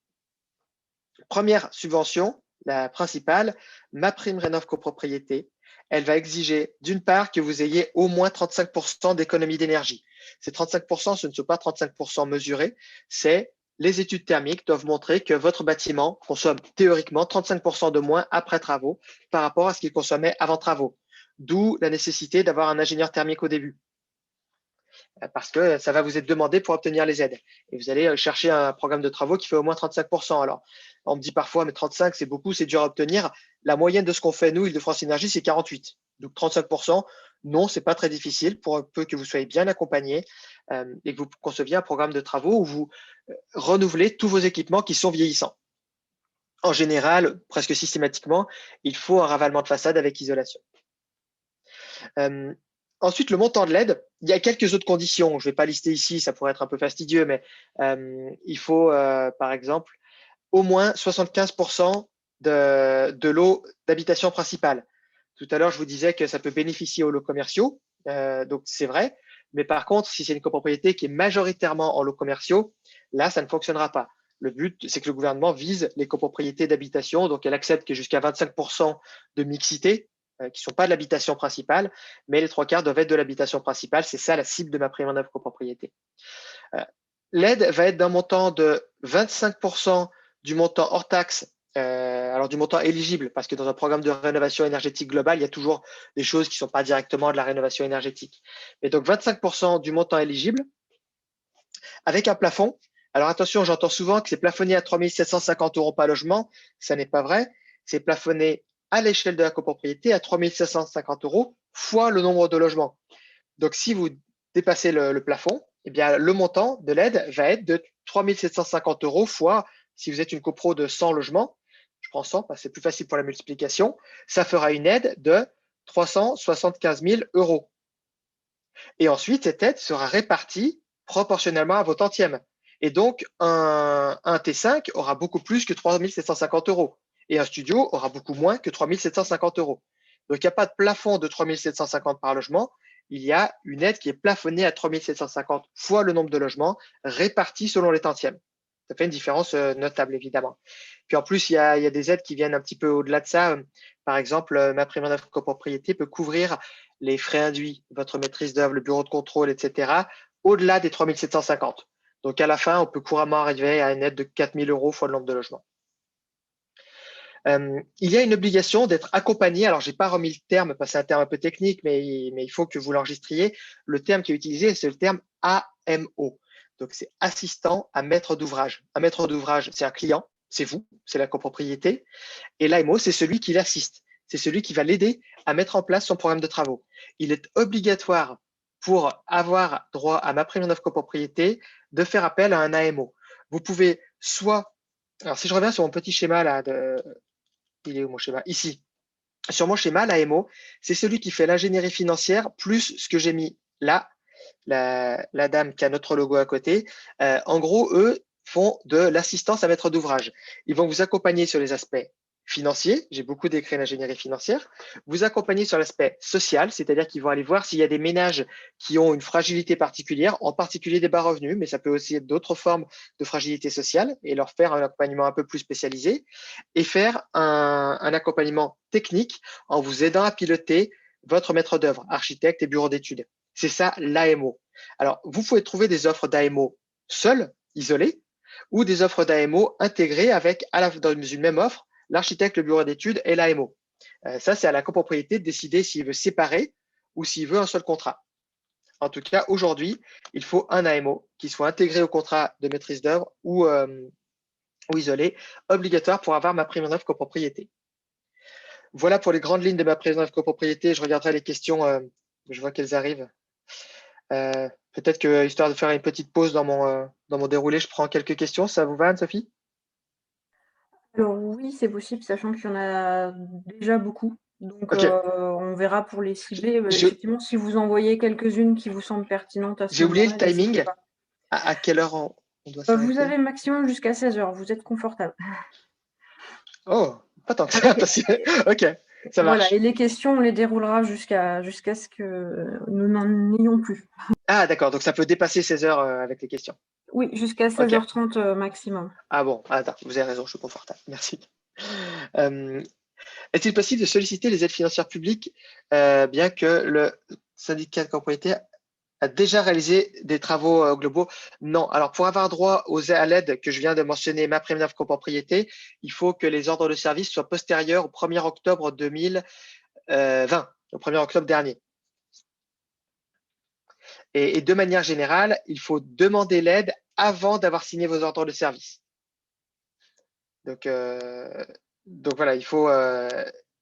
Première subvention, la principale, MaPrimeRénov' copropriété, elle va exiger d'une part que vous ayez au moins 35% d'économie d'énergie. Ces 35%, ce ne sont pas 35% mesurés, c'est les études thermiques doivent montrer que votre bâtiment consomme théoriquement 35% de moins après travaux par rapport à ce qu'il consommait avant travaux. D'où la nécessité d'avoir un ingénieur thermique au début, parce que ça va vous être demandé pour obtenir les aides. Et vous allez chercher un programme de travaux qui fait au moins 35%. Alors, on me dit parfois, mais 35, c'est beaucoup, c'est dur à obtenir. La moyenne de ce qu'on fait, nous, Île-de-France Énergie, c'est 48. Donc, 35%, non, c'est pas très difficile pour peu que vous soyez bien accompagné et que vous conceviez un programme de travaux où vous renouvelez tous vos équipements qui sont vieillissants. En général, presque systématiquement, il faut un ravalement de façade avec isolation. Ensuite, le montant de l'aide, il y a quelques autres conditions. Je ne vais pas lister ici, ça pourrait être un peu fastidieux, mais il faut, par exemple, au moins 75% de l'eau d'habitation principale. Tout à l'heure, je vous disais que ça peut bénéficier aux lots commerciaux, donc c'est vrai. Mais par contre, si c'est une copropriété qui est majoritairement en lots commerciaux, là, ça ne fonctionnera pas. Le but, c'est que le gouvernement vise les copropriétés d'habitation, donc elle accepte qu'il y ait jusqu'à 25% de mixité, qui ne sont pas de l'habitation principale, mais les 3/4 doivent être de l'habitation principale. C'est ça la cible de MaPrimeRénov' copropriété. L'aide va être d'un montant de 25% du montant hors taxe, alors du montant éligible, parce que dans un programme de rénovation énergétique globale, il y a toujours des choses qui ne sont pas directement de la rénovation énergétique. Mais donc 25% du montant éligible, avec un plafond. Alors attention, j'entends souvent que c'est plafonné à 3 750 € par logement. Ça n'est pas vrai. C'est plafonné à l'échelle de la copropriété à 3 750 € fois le nombre de logements. Donc, si vous dépassez le plafond, eh bien, le montant de l'aide va être de 3 750 € fois, si vous êtes une copro de 100 logements, je prends 100 parce que c'est plus facile pour la multiplication, ça fera une aide de 375 000 €. Et ensuite, cette aide sera répartie proportionnellement à vos tantièmes. Et donc, un T5 aura beaucoup plus que 3 750 € et un studio aura beaucoup moins que 3 750 €. Donc, il n'y a pas de plafond de 3 750 € par logement. Il y a une aide qui est plafonnée à 3 750 fois le nombre de logements répartis selon les tantièmes. Ça fait une différence notable, évidemment. Puis en plus, il y a des aides qui viennent un petit peu au-delà de ça. Par exemple, MaPrimeRénov' copropriété peut couvrir les frais induits, votre maîtrise d'œuvre, le bureau de contrôle, etc., au-delà des 3 750. Donc, à la fin, on peut couramment arriver à une aide de 4 000 € fois le nombre de logements. Il y a une obligation d'être accompagné. Alors, je n'ai pas remis le terme parce que c'est un terme un peu technique, mais il faut que vous l'enregistriez. Le terme qui est utilisé, c'est le terme AMO. Donc, c'est assistant à maître d'ouvrage. Un maître d'ouvrage, c'est un client, c'est vous, c'est la copropriété. Et l'AMO, c'est celui qui l'assiste. C'est celui qui va l'aider à mettre en place son programme de travaux. Il est obligatoire pour avoir droit à MaPrimeRénov' copropriété de faire appel à un AMO. Vous pouvez soit, alors si je reviens sur mon petit schéma là, il est où mon schéma? Ici. Sur mon schéma, l'AMO, c'est celui qui fait l'ingénierie financière plus ce que j'ai mis là, la dame qui a notre logo à côté. En gros, eux font de l'assistance à maître d'ouvrage. Ils vont vous accompagner sur les aspects financiers. J'ai beaucoup décrit l'ingénierie financière. Vous accompagner sur l'aspect social, c'est-à-dire qu'ils vont aller voir s'il y a des ménages qui ont une fragilité particulière, en particulier des bas revenus, mais ça peut aussi être d'autres formes de fragilité sociale et leur faire un accompagnement un peu plus spécialisé et faire un accompagnement technique en vous aidant à piloter votre maître d'œuvre, architecte et bureau d'études. C'est ça l'AMO. Alors, vous pouvez trouver des offres d'AMO seules, isolées, ou des offres d'AMO intégrées avec, dans une même offre, l'architecte, le bureau d'études et l'AMO. Ça, c'est à la copropriété de décider s'il veut séparer ou s'il veut un seul contrat. En tout cas, aujourd'hui, il faut un AMO qui soit intégré au contrat de maîtrise d'œuvre ou isolé, obligatoire pour avoir MaPrimeRénov' copropriété. Voilà pour les grandes lignes de MaPrimeRénov' copropriété. Je regarderai les questions, je vois qu'elles arrivent. Peut-être que, histoire de faire une petite pause dans mon déroulé, je prends quelques questions. Ça vous va, Anne-Sophie? Alors oui, c'est possible, sachant qu'il y en a déjà beaucoup. Donc, Ok. on verra pour les cibler. Je- Effectivement, si vous envoyez quelques-unes qui vous semblent pertinentes à ce J'ai oublié moment-là, le n'hésitez timing. pas. À quelle heure on doit Vous s'arrêter? avez maximum jusqu'à 16h, vous êtes confortable. Oh, pas tant que ça. Avec, Ok, ça voilà, et marche. les questions, on les déroulera jusqu'à ce que nous n'en ayons plus. Ah, d'accord. Donc, ça peut dépasser 16 heures avec les questions. Oui, jusqu'à Ok. 16h30 maximum. Ah bon, attends, vous avez raison, je suis confortable. Merci. Euh, Est-il possible de solliciter les aides financières publiques bien que le syndicat de copropriété a déjà réalisé des travaux globaux? Non. Alors, pour avoir droit à l'aide que je viens de mentionner, MaPrimeRénov' copropriété, il faut que les ordres de service soient postérieurs au 1er octobre 2020, au 1er octobre dernier. Et de manière générale, il faut demander l'aide avant d'avoir signé vos ordres de service. Donc voilà, il faut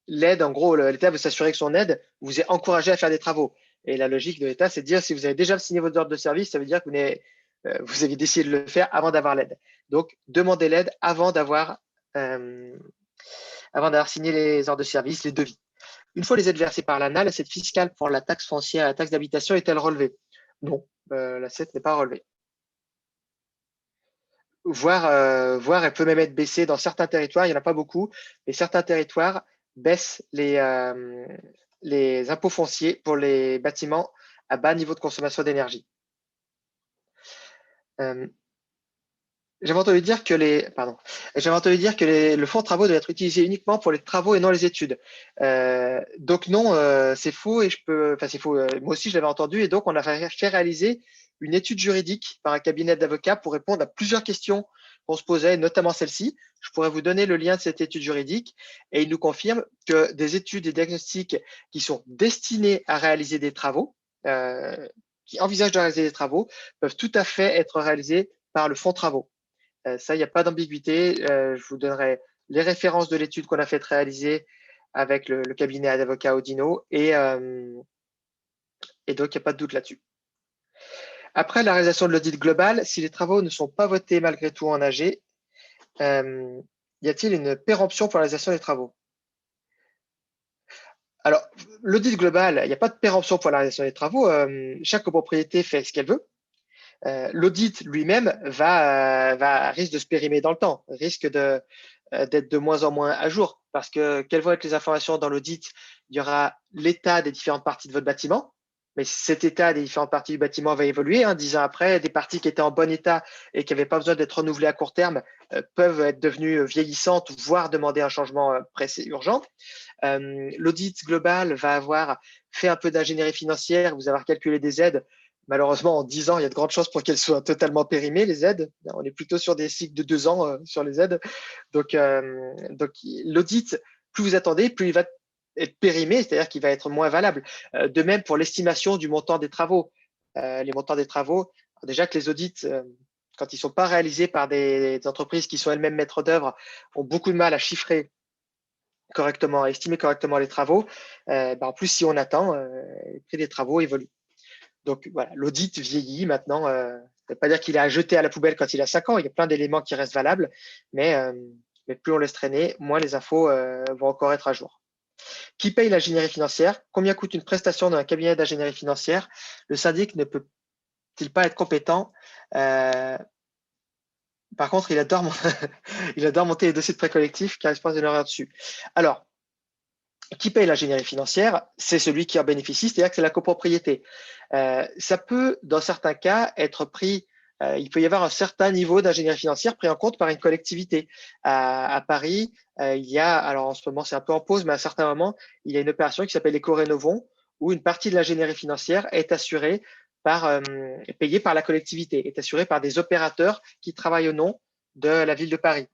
l'aide. En gros, l'État veut s'assurer que son aide vous est encouragé à faire des travaux. Et la logique de l'État, c'est de dire si vous avez déjà signé votre ordre de service, ça veut dire que vous avez décidé de le faire avant d'avoir l'aide. Donc, demandez l'aide avant d'avoir signé les ordres de service, les devis. Une fois les aides versées par l'ANA, l'assiette fiscale pour la taxe foncière et la taxe d'habitation est-elle relevée? Non, l'assiette n'est pas relevée. Voire elle peut même être baissée dans certains territoires, il n'y en a pas beaucoup, mais certains territoires baissent les impôts fonciers pour les bâtiments à bas niveau de consommation d'énergie. Euh, J'avais entendu dire que le fonds de travaux doit être utilisé uniquement pour les travaux et non les études. Donc non, c'est faux c'est faux. Moi aussi, je l'avais entendu et donc on a fait réaliser une étude juridique par un cabinet d'avocats pour répondre à plusieurs questions qu'on se posait, notamment celle-ci. Je pourrais vous donner le lien de cette étude juridique et il nous confirme que des études et diagnostics qui sont destinés à réaliser des travaux, qui envisagent de réaliser des travaux, peuvent tout à fait être réalisés par le fonds travaux. Ça, il n'y a pas d'ambiguïté. Je vous donnerai les références de l'étude qu'on a fait réaliser avec le cabinet d'avocats Audino et donc il n'y a pas de doute là-dessus. Après la réalisation de l'audit global, si les travaux ne sont pas votés malgré tout en AG, y a-t-il une péremption pour la réalisation des travaux? Alors, l'audit global, il n'y a pas de péremption pour la réalisation des travaux. Chaque copropriété fait ce qu'elle veut. L'audit lui-même risque de se périmer dans le temps, risque d'être de moins en moins à jour. Parce que quelles vont être les informations dans l'audit? Il y aura l'état des différentes parties de votre bâtiment, mais cet état des différentes parties du bâtiment va évoluer. 10 ans après, des parties qui étaient en bon état et qui n'avaient pas besoin d'être renouvelées à court terme peuvent être devenues vieillissantes, voire demander un changement pressé, urgent. L'audit global va avoir fait un peu d'ingénierie financière, vous avoir calculé des aides. Malheureusement, en 10 ans, il y a de grandes chances pour qu'elles soient totalement périmées, les aides. On est plutôt sur des cycles de 2 ans sur les aides. Donc l'audit, plus vous attendez, plus il va être périmé, c'est-à-dire qu'il va être moins valable. De même pour l'estimation du montant des travaux. Les montants des travaux, déjà que les audits, quand ils ne sont pas réalisés par des entreprises qui sont elles-mêmes maîtres d'œuvre, ont beaucoup de mal à chiffrer correctement, à estimer correctement les travaux. En plus, si on attend, le prix des travaux évolue. Donc voilà, l'audit vieillit maintenant. Ça ne veut pas dire qu'il est à jeter à la poubelle quand il a 5 ans. Il y a plein d'éléments qui restent valables, mais plus on laisse traîner, moins les infos vont encore être à jour. Qui paye l'ingénierie financière? Combien coûte une prestation dans un cabinet d'ingénierie financière? Le syndic ne peut-il pas être compétent? Par contre, il adore, il adore monter les dossiers de prêt collectif car il se passe de l'heure dessus. Alors, qui paye l'ingénierie financière? C'est celui qui en bénéficie, c'est-à-dire que c'est la copropriété. Ça peut, dans certains cas, être pris. Il peut y avoir un certain niveau d'ingénierie financière pris en compte par une collectivité. À Paris, il y a, alors en ce moment c'est un peu en pause, mais à un certain moment, il y a une opération qui s'appelle Éco-Rénovons, où une partie de l'ingénierie financière est assurée payée par la collectivité, est assurée par des opérateurs qui travaillent au nom de la ville de Paris.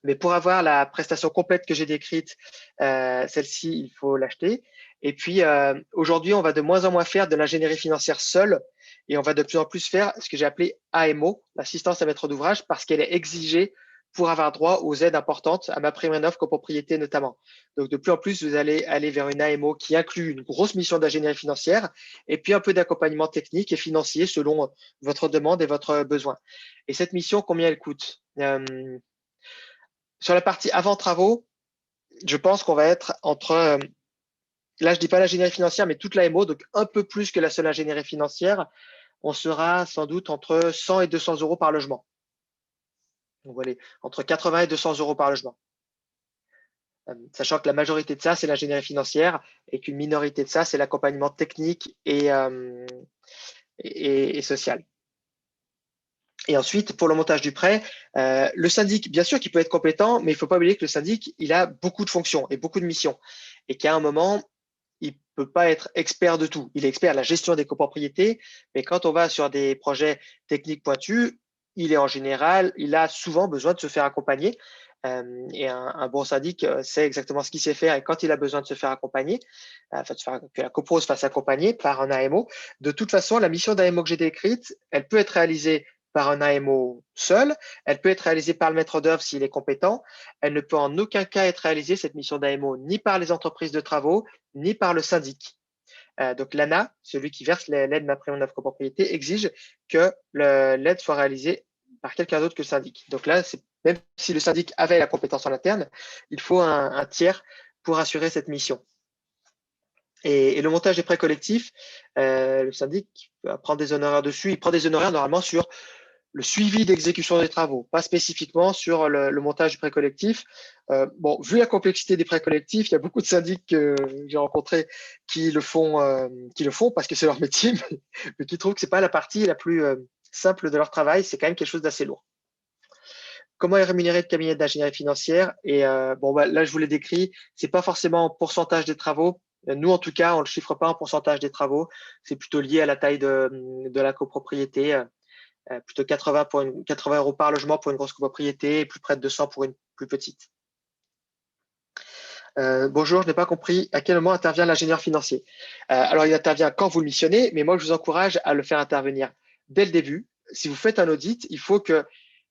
Mais pour avoir la prestation complète que j'ai décrite, celle-ci, il faut l'acheter. Et puis, aujourd'hui, on va de moins en moins faire de l'ingénierie financière seule et on va de plus en plus faire ce que j'ai appelé AMO, l'assistance à maître d'ouvrage, parce qu'elle est exigée pour avoir droit aux aides importantes, à MaPrimeRénov' copropriété notamment. Donc, de plus en plus, vous allez aller vers une AMO qui inclut une grosse mission d'ingénierie financière et puis un peu d'accompagnement technique et financier selon votre demande et votre besoin. Et cette mission, combien elle coûte? Sur la partie avant travaux, je pense qu'on va être entre, là je dis pas l'ingénierie financière, mais toute la MO, donc un peu plus que la seule ingénierie financière, on sera sans doute entre 100 et 200 euros par logement. Donc voilà, entre 80 et 200 euros par logement. Sachant que la majorité de ça, c'est l'ingénierie financière et qu'une minorité de ça, c'est l'accompagnement technique et social. Et ensuite, pour le montage du prêt, le syndic, bien sûr qu'il peut être compétent, mais il ne faut pas oublier que le syndic, il a beaucoup de fonctions et beaucoup de missions. Et qu'à un moment, il ne peut pas être expert de tout. Il est expert à la gestion des copropriétés, mais quand on va sur des projets techniques pointus, il a souvent besoin de se faire accompagner. Et un bon syndic sait exactement ce qu'il sait faire et quand il a besoin de se faire accompagner, que la copro se fasse accompagner par un AMO. De toute façon, la mission d'AMO que j'ai décrite, elle peut être réalisée par un AMO seul, elle peut être réalisée par le maître d'œuvre s'il est compétent, elle ne peut en aucun cas être réalisée, cette mission d'AMO, ni par les entreprises de travaux, ni par le syndic. Donc l'ANA, celui qui verse l'aide MaPrimeRénov' copropriété, exige que l'aide soit réalisée par quelqu'un d'autre que le syndic. Donc là, même si le syndic avait la compétence en interne, il faut un tiers pour assurer cette mission. Et le montage des prêts collectifs, le syndic prend des honoraires dessus. Il prend des honoraires normalement sur le suivi d'exécution des travaux, pas spécifiquement sur le montage du prêt collectif. Bon, vu la complexité des prêts collectifs, il y a beaucoup de syndics que j'ai rencontrés qui le font parce que c'est leur métier, mais qui trouvent que c'est pas la partie la plus simple de leur travail. C'est quand même quelque chose d'assez lourd. Comment est rémunéré le cabinet d'ingénierie financière? Et là, je vous l'ai décrit. C'est pas forcément en pourcentage des travaux. Nous, en tout cas, on le chiffre pas en pourcentage des travaux. C'est plutôt lié à la taille de la copropriété. Plutôt 80 € par logement pour une grosse copropriété et plus près de 200 pour une plus petite. Bonjour, je n'ai pas compris à quel moment intervient l'ingénieur financier. Alors, il intervient quand vous le missionnez, mais moi, je vous encourage à le faire intervenir dès le début. Si vous faites un audit, il faut que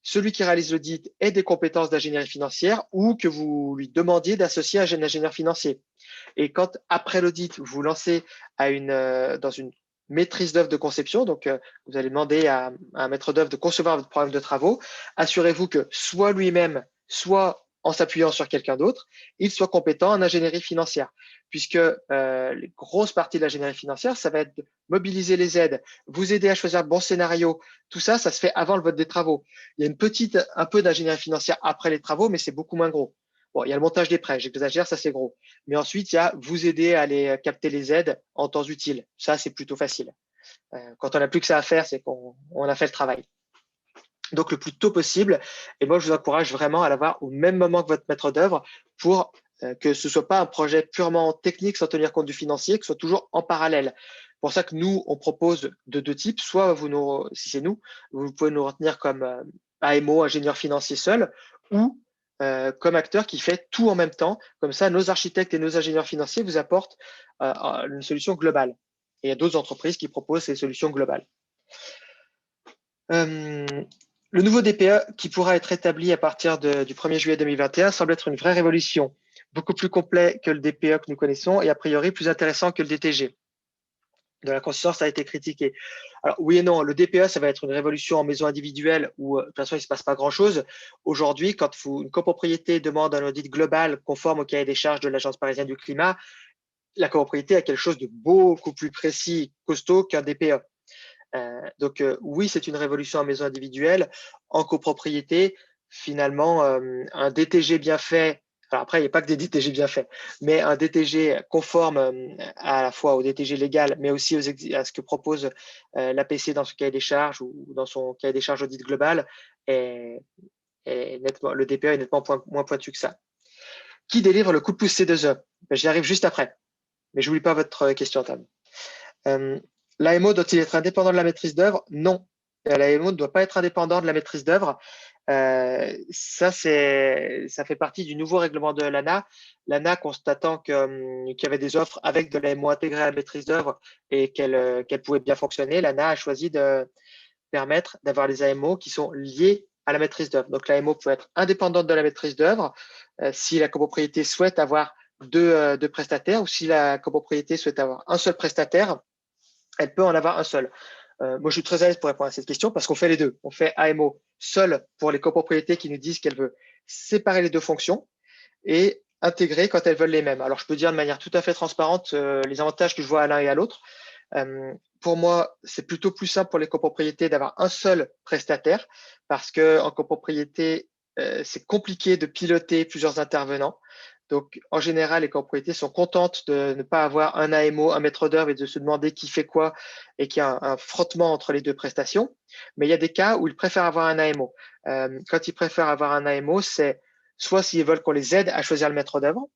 celui qui réalise l'audit ait des compétences d'ingénierie financière ou que vous lui demandiez d'associer un ingénieur financier. Et quand, après l'audit, vous vous lancez dans une maîtrise d'œuvre de conception, donc vous allez demander à un maître d'œuvre de concevoir votre programme de travaux, assurez-vous que soit lui-même, soit en s'appuyant sur quelqu'un d'autre, il soit compétent en ingénierie financière, puisque les grosses parties de l'ingénierie financière, ça va être de mobiliser les aides, vous aider à choisir le bon scénario. Tout ça, ça se fait avant le vote des travaux. Il y a un peu d'ingénierie financière après les travaux, mais c'est beaucoup moins gros. Bon, il y a le montage des prêts, j'exagère, ça c'est gros. Mais ensuite, il y a vous aider à aller capter les aides en temps utile. Ça, c'est plutôt facile. Quand on n'a plus que ça à faire, c'est qu'on a fait le travail. Donc, le plus tôt possible. Et moi, je vous encourage vraiment à l'avoir au même moment que votre maître d'œuvre pour que ce ne soit pas un projet purement technique sans tenir compte du financier, que ce soit toujours en parallèle. C'est pour ça que nous, on propose de deux types. Soit si c'est nous, vous pouvez nous retenir comme AMO, ingénieur financier seul, ou comme acteur qui fait tout en même temps. Comme ça, nos architectes et nos ingénieurs financiers vous apportent une solution globale. Et il y a d'autres entreprises qui proposent ces solutions globales. Le nouveau DPE qui pourra être établi à partir du 1er juillet 2021 semble être une vraie révolution, beaucoup plus complet que le DPE que nous connaissons et a priori plus intéressant que le DTG. De la conscience a été critiqué. Alors oui et non, le DPE, ça va être une révolution en maison individuelle où de toute façon il ne se passe pas grand-chose. Aujourd'hui, quand une copropriété demande un audit global conforme au cahier des charges de l'Agence parisienne du climat, la copropriété a quelque chose de beaucoup plus précis, costaud qu'un DPE. Donc oui, c'est une révolution en maison individuelle. En copropriété, finalement, un DTG bien fait, alors après, il n'y a pas que des DTG bien faits, mais un DTG conforme à la fois au DTG légal, mais aussi à ce que propose l'APC dans son cahier des charges ou dans son cahier des charges audit global, le DPE est nettement moins pointu que ça. Qui délivre le coup de pouce C2E? J'y arrive juste après, mais je n'oublie pas votre question, Tam. L'AMO doit-il être indépendant de la maîtrise d'œuvre? Non. L'AMO ne doit pas être indépendant de la maîtrise d'œuvre. Ça fait partie du nouveau règlement de l'ANA. L'ANA, constatant qu'il y avait des offres avec de l'AMO intégrée à la maîtrise d'œuvre et qu'elle pouvait bien fonctionner, l'ANA a choisi de permettre d'avoir les AMO qui sont liés à la maîtrise d'œuvre. Donc, l'AMO peut être indépendante de la maîtrise d'œuvre si la copropriété souhaite avoir deux prestataires ou si la copropriété souhaite avoir un seul prestataire, elle peut en avoir un seul. Moi, je suis très à l'aise pour répondre à cette question parce qu'on fait les deux. On fait AMO seul pour les copropriétés qui nous disent qu'elles veulent séparer les deux fonctions et intégrer quand elles veulent les mêmes. Alors, je peux dire de manière tout à fait transparente les avantages que je vois à l'un et à l'autre. Pour moi, c'est plutôt plus simple pour les copropriétés d'avoir un seul prestataire parce qu'en copropriété, c'est compliqué de piloter plusieurs intervenants. Donc, en général, les copropriétés sont contentes de ne pas avoir un AMO, un maître d'œuvre et de se demander qui fait quoi et qu'il y a un frottement entre les deux prestations. Mais il y a des cas où ils préfèrent avoir un AMO. Quand ils préfèrent avoir un AMO, c'est soit s'ils veulent qu'on les aide à choisir le maître d'œuvre,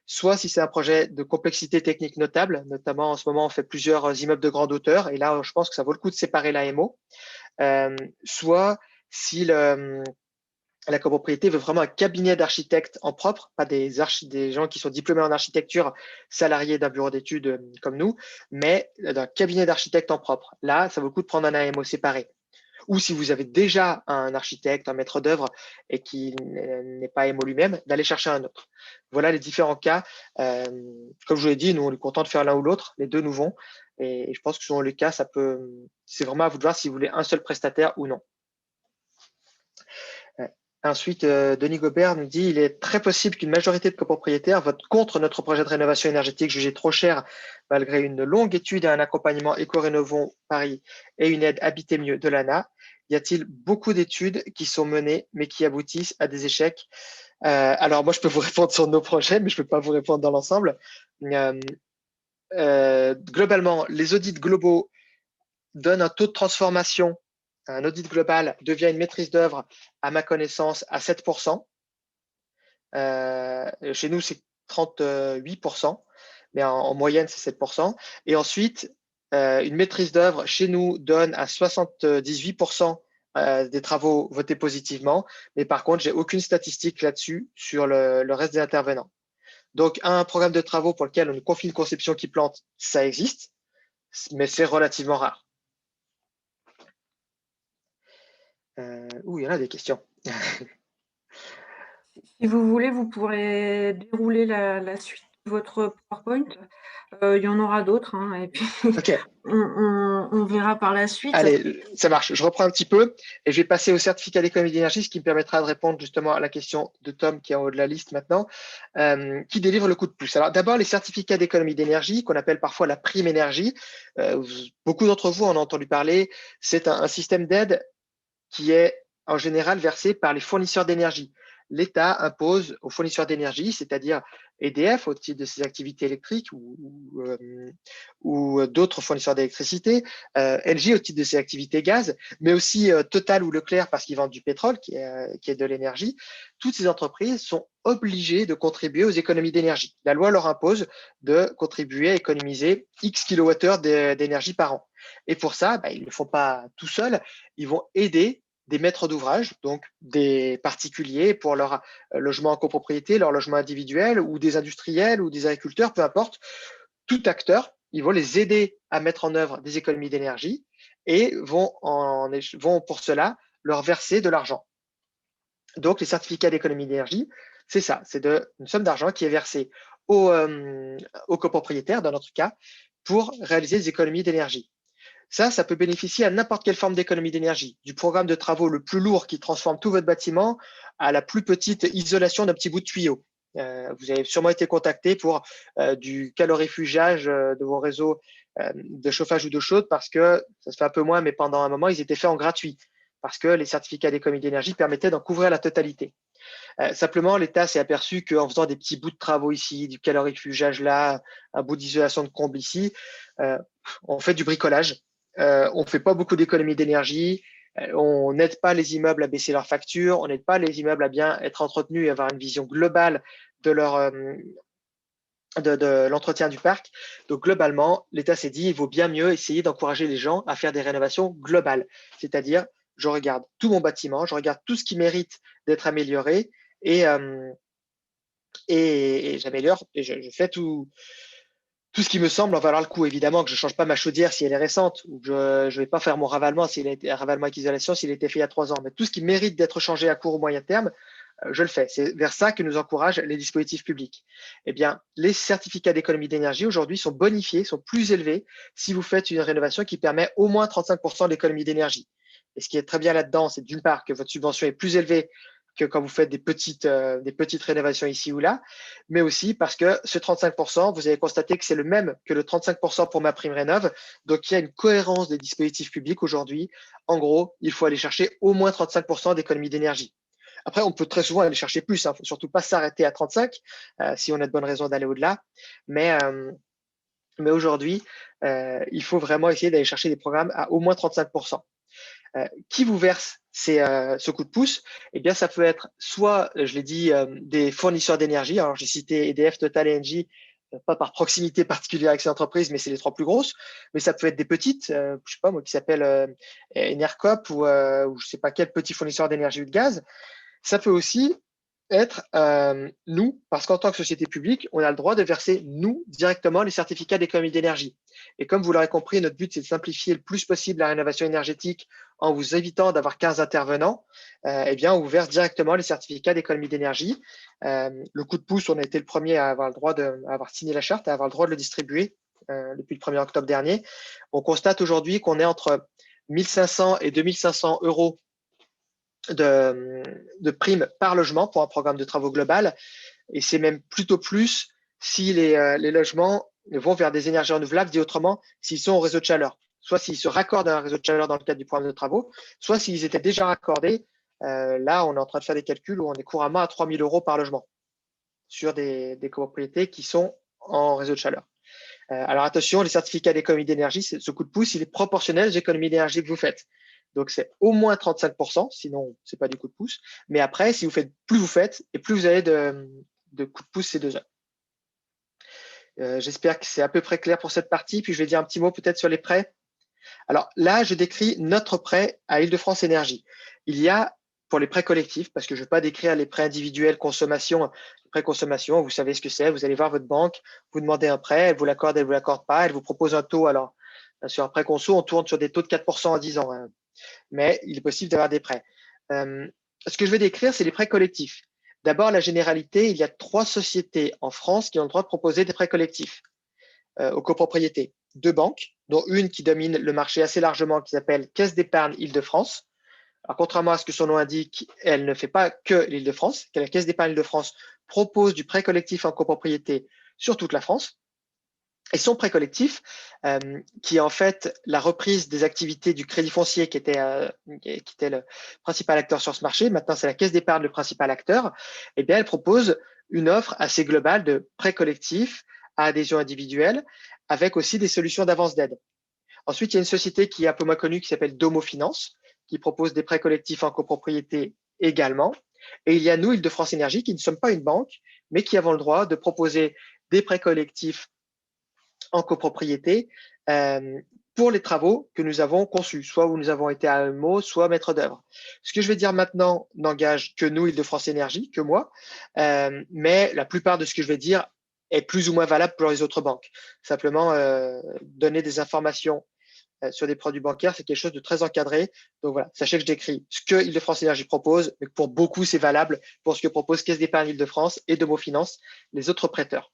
soit si c'est un projet de complexité technique notable, notamment en ce moment, on fait plusieurs immeubles de grande hauteur, et là, je pense que ça vaut le coup de séparer l'AMO, soit si la copropriété veut vraiment un cabinet d'architectes en propre, pas des gens qui sont diplômés en architecture, salariés d'un bureau d'études comme nous, mais d'un cabinet d'architectes en propre. Là, ça vaut le coup de prendre un AMO séparé. Ou si vous avez déjà un architecte, un maître d'œuvre et qui n'est pas AMO lui-même, d'aller chercher un autre. Voilà les différents cas. Comme je vous l'ai dit, nous, on est content de faire l'un ou l'autre. Les deux nous vont. Et je pense que selon les cas, c'est vraiment à vous de voir si vous voulez un seul prestataire ou non. Ensuite, Denis Gobert nous dit « Il est très possible qu'une majorité de copropriétaires votent contre notre projet de rénovation énergétique jugé trop cher malgré une longue étude et un accompagnement Éco-Rénovons Paris et une aide Habiter mieux de l'ANA. Y a-t-il beaucoup d'études qui sont menées mais qui aboutissent à des échecs ?» Alors, moi, je peux vous répondre sur nos projets, mais je ne peux pas vous répondre dans l'ensemble. Globalement, les audits globaux donnent un taux de transformation. Un audit global devient une maîtrise d'œuvre, à ma connaissance, à 7%. Chez nous, c'est 38%, mais en moyenne, c'est 7%. Et ensuite, une maîtrise d'œuvre, chez nous, donne à 78% des travaux votés positivement. Mais par contre, j'ai aucune statistique là-dessus sur le reste des intervenants. Donc, un programme de travaux pour lequel on confie une conception qui plante, ça existe, mais c'est relativement rare. Il y en a des questions. Si vous voulez, vous pourrez dérouler la suite de votre PowerPoint. Il y en aura d'autres, hein, et puis OK. on verra par la suite. Allez, ça marche. Je reprends un petit peu et je vais passer au certificat d'économie d'énergie, ce qui me permettra de répondre justement à la question de Tom qui est en haut de la liste maintenant, qui délivre le coup de pouce. Alors d'abord, les certificats d'économie d'énergie, qu'on appelle parfois la prime énergie. Beaucoup d'entre vous en ont entendu parler. C'est un système d'aide qui est en général versé par les fournisseurs d'énergie. L'État impose aux fournisseurs d'énergie, c'est-à-dire EDF au titre de ses activités électriques ou d'autres fournisseurs d'électricité, LG au titre de ses activités gaz, mais aussi Total ou Leclerc parce qu'ils vendent du pétrole qui est de l'énergie. Toutes ces entreprises sont obligées de contribuer aux économies d'énergie. La loi leur impose de contribuer à économiser X kWh d'énergie par an. Et pour ça, ils ne le font pas tout seuls, ils vont aider des maîtres d'ouvrage, donc des particuliers pour leur logement en copropriété, leur logement individuel, ou des industriels ou des agriculteurs, peu importe, tout acteur, ils vont les aider à mettre en œuvre des économies d'énergie et vont pour cela leur verser de l'argent. Donc, les certificats d'économie d'énergie, c'est ça, c'est une somme d'argent qui est versée aux copropriétaires, dans notre cas, pour réaliser des économies d'énergie. Ça peut bénéficier à n'importe quelle forme d'économie d'énergie, du programme de travaux le plus lourd qui transforme tout votre bâtiment à la plus petite isolation d'un petit bout de tuyau. Vous avez sûrement été contacté pour du calorifugage de vos réseaux de chauffage ou d'eau chaude parce que ça se fait un peu moins, mais pendant un moment, ils étaient faits en gratuit parce que les certificats d'économie d'énergie permettaient d'en couvrir la totalité. Simplement, l'État s'est aperçu qu'en faisant des petits bouts de travaux ici, du calorifugage là, un bout d'isolation de comble ici, on fait du bricolage. On ne fait pas beaucoup d'économies d'énergie. On n'aide pas les immeubles à baisser leurs factures. On n'aide pas les immeubles à bien être entretenus et avoir une vision globale de l'entretien du parc. Donc, globalement, l'État s'est dit, il vaut bien mieux essayer d'encourager les gens à faire des rénovations globales. C'est-à-dire, je regarde tout mon bâtiment, je regarde tout ce qui mérite d'être amélioré et j'améliore et je fais tout ce qui me semble en valoir le coup. Évidemment que je ne change pas ma chaudière si elle est récente ou que je ne vais pas faire mon ravalement un ravalement avec isolation s'il a été fait il y a 3 ans. Mais tout ce qui mérite d'être changé à court ou moyen terme, je le fais. C'est vers ça que nous encouragent les dispositifs publics. Eh bien, les certificats d'économie d'énergie aujourd'hui sont bonifiés, sont plus élevés si vous faites une rénovation qui permet au moins 35% d'économie d'énergie. Et ce qui est très bien là-dedans, c'est d'une part que votre subvention est plus élevée que quand vous faites des petites rénovations ici ou là, mais aussi parce que ce 35%, vous avez constaté que c'est le même que le 35% pour ma prime rénov. Donc, il y a une cohérence des dispositifs publics aujourd'hui. En gros, il faut aller chercher au moins 35% d'économie d'énergie. Après, on peut très souvent aller chercher plus. Il ne faut surtout pas s'arrêter à 35 si on a de bonnes raisons d'aller au-delà. Mais aujourd'hui, il faut vraiment essayer d'aller chercher des programmes à au moins 35%. Qui vous verse ce coup de pouce? Eh bien, ça peut être soit, je l'ai dit, des fournisseurs d'énergie. Alors, j'ai cité EDF, Total et Engie, pas par proximité particulière avec ces entreprises, mais c'est les 3 plus grosses. Mais ça peut être des petites, je sais pas moi, qui s'appellent Enercop ou je sais pas quel petit fournisseur d'énergie ou de gaz. Ça peut aussi être nous, parce qu'en tant que société publique, on a le droit de verser, nous, directement les certificats d'économie d'énergie. Et comme vous l'aurez compris, notre but, c'est de simplifier le plus possible la rénovation énergétique en vous évitant d'avoir 15 intervenants. Eh bien, on vous verse directement les certificats d'économie d'énergie. Le coup de pouce, on a été le premier à avoir le droit à avoir signé la charte, à avoir le droit de le distribuer depuis le 1er octobre dernier. On constate aujourd'hui qu'on est entre 1 500 et 2 500 euros de primes par logement pour un programme de travaux global. Et c'est même plutôt plus si les logements vont vers des énergies renouvelables, dit autrement, s'ils sont au réseau de chaleur. Soit s'ils se raccordent à un réseau de chaleur dans le cadre du programme de travaux, soit s'ils étaient déjà raccordés. Là, on est en train de faire des calculs où on est couramment à 3 000 euros par logement sur des copropriétés qui sont en réseau de chaleur. Alors attention, les certificats d'économie d'énergie, ce coup de pouce, il est proportionnel aux économies d'énergie que vous faites. Donc c'est au moins 35%, sinon c'est pas du coup de pouce. Mais après, si vous faites, plus vous faites et plus vous avez de coups de pouce ces 2 ans. J'espère que c'est à peu près clair pour cette partie. Puis je vais dire un petit mot peut-être sur les prêts. Alors là, je décris notre prêt à Île-de-France Énergie. Il y a pour les prêts collectifs, parce que je ne veux pas décrire les prêts individuels consommation. Les prêts consommation, vous savez ce que c'est. Vous allez voir votre banque, vous demandez un prêt, elle vous l'accorde, elle vous l'accorde pas, elle vous propose un taux. Alors sur un prêt conso, on tourne sur des taux de 4% à 10 ans. Hein. Mais il est possible d'avoir des prêts. Ce que je vais décrire, c'est les prêts collectifs. D'abord, la généralité, il y a 3 sociétés en France qui ont le droit de proposer des prêts collectifs aux copropriétés. 2 banques, dont une qui domine le marché assez largement, qui s'appelle Caisse d'épargne Île-de-France. Alors, contrairement à ce que son nom indique, elle ne fait pas que l'Île-de-France. La Caisse d'épargne Île-de-France propose du prêt collectif en copropriété sur toute la France. Et son prêt collectif, qui est en fait la reprise des activités du crédit foncier qui était le principal acteur sur ce marché, maintenant c'est la Caisse d'épargne le principal acteur, eh bien elle propose une offre assez globale de prêt collectif à adhésion individuelle, avec aussi des solutions d'avance d'aide. Ensuite, il y a une société qui est un peu moins connue qui s'appelle Domo Finance, qui propose des prêts collectifs en copropriété également. Et il y a nous, Île-de-France Énergie, qui ne sommes pas une banque, mais qui avons le droit de proposer des prêts collectifs en copropriété pour les travaux que nous avons conçus, soit où nous avons été AMO, soit maître d'œuvre. Ce que je vais dire maintenant n'engage que nous, Île-de-France Énergie, que moi, mais la plupart de ce que je vais dire est plus ou moins valable pour les autres banques. Simplement, donner des informations sur des produits bancaires, c'est quelque chose de très encadré. Donc voilà, sachez que je décris ce que Île-de-France Énergie propose, mais que pour beaucoup, c'est valable pour ce que propose Caisse d'épargne Île-de-France et Domo Finance, les autres prêteurs.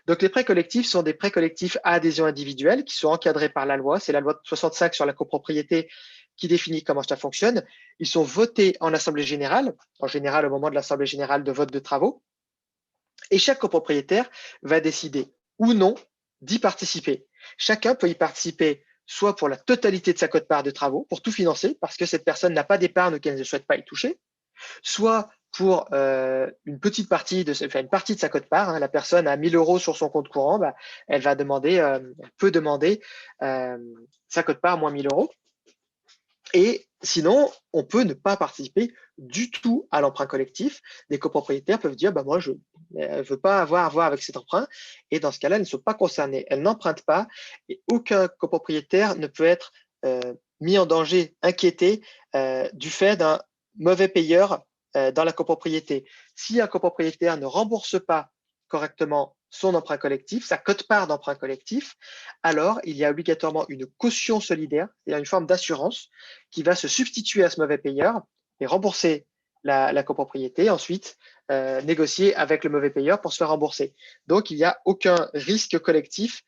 Donc, les prêts collectifs sont des prêts collectifs à adhésion individuelle qui sont encadrés par la loi. C'est la loi 65 sur la copropriété qui définit comment ça fonctionne. Ils sont votés en assemblée générale, en général au moment de l'assemblée générale de vote de travaux. Et chaque copropriétaire va décider ou non d'y participer. Chacun peut y participer soit pour la totalité de sa quote-part de travaux, pour tout financer, parce que cette personne n'a pas d'épargne ou qu'elle ne souhaite pas y toucher, soit pour une petite partie une partie de sa quote-part. Hein, la personne a 1 000 euros sur son compte courant, bah, elle peut demander sa quote-part moins 1 000 euros. Et sinon, on peut ne pas participer du tout à l'emprunt collectif. Les copropriétaires peuvent dire, bah, moi, je ne veux pas avoir à voir avec cet emprunt. Et dans ce cas-là, elles ne sont pas concernées. Elles n'empruntent pas et aucun copropriétaire ne peut être mis en danger, inquiété du fait d'un mauvais payeur dans la copropriété. Si un copropriétaire ne rembourse pas correctement son emprunt collectif, sa quote-part d'emprunt collectif, alors il y a obligatoirement une caution solidaire, c'est-à-dire une forme d'assurance qui va se substituer à ce mauvais payeur et rembourser la copropriété, ensuite négocier avec le mauvais payeur pour se faire rembourser. Donc, il n'y a aucun risque collectif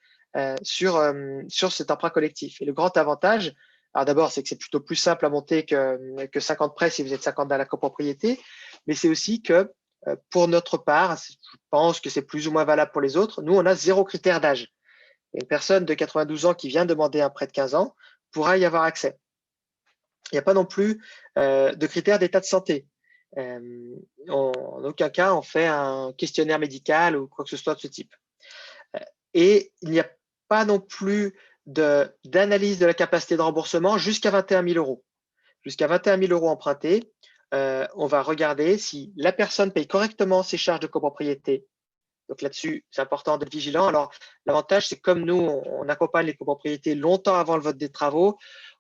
sur cet emprunt collectif. Et le grand avantage, alors d'abord, c'est que c'est plutôt plus simple à monter que 50 prêts si vous êtes 50 dans la copropriété, mais c'est aussi que pour notre part, je pense que c'est plus ou moins valable pour les autres, nous, on a 0 critère d'âge. Une personne de 92 ans qui vient demander un prêt de 15 ans pourra y avoir accès. Il n'y a pas non plus de critères d'état de santé. En aucun cas, on fait un questionnaire médical ou quoi que ce soit de ce type. Et il n'y a pas non plus d'analyse de la capacité de remboursement jusqu'à 21 000 euros. Jusqu'à 21 000 euros empruntés, on va regarder si la personne paye correctement ses charges de copropriété. Donc là-dessus, c'est important d'être vigilant. Alors, l'avantage, c'est comme nous, on accompagne les copropriétés longtemps avant le vote des travaux,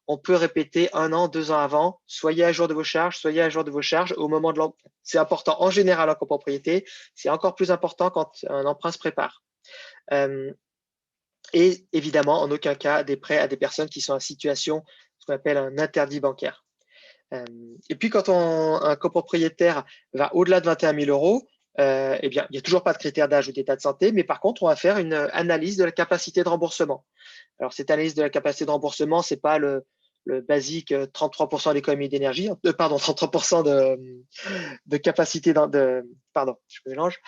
on peut répéter 1 an, 2 ans avant, soyez à jour de vos charges, soyez à jour de vos charges au moment de l'emprunt. C'est important en général en copropriété, c'est encore plus important quand un emprunt se prépare. Et évidemment, en aucun cas, des prêts à des personnes qui sont en situation, ce qu'on appelle un interdit bancaire. Et puis, quand un copropriétaire va au-delà de 21 000 euros, eh bien, il n'y a toujours pas de critères d'âge ou d'état de santé, mais par contre, on va faire une analyse de la capacité de remboursement. Alors, cette analyse de la capacité de remboursement, c'est pas le basique 33% d'économie d'énergie, pardon, 33% de capacité pardon, je mélange.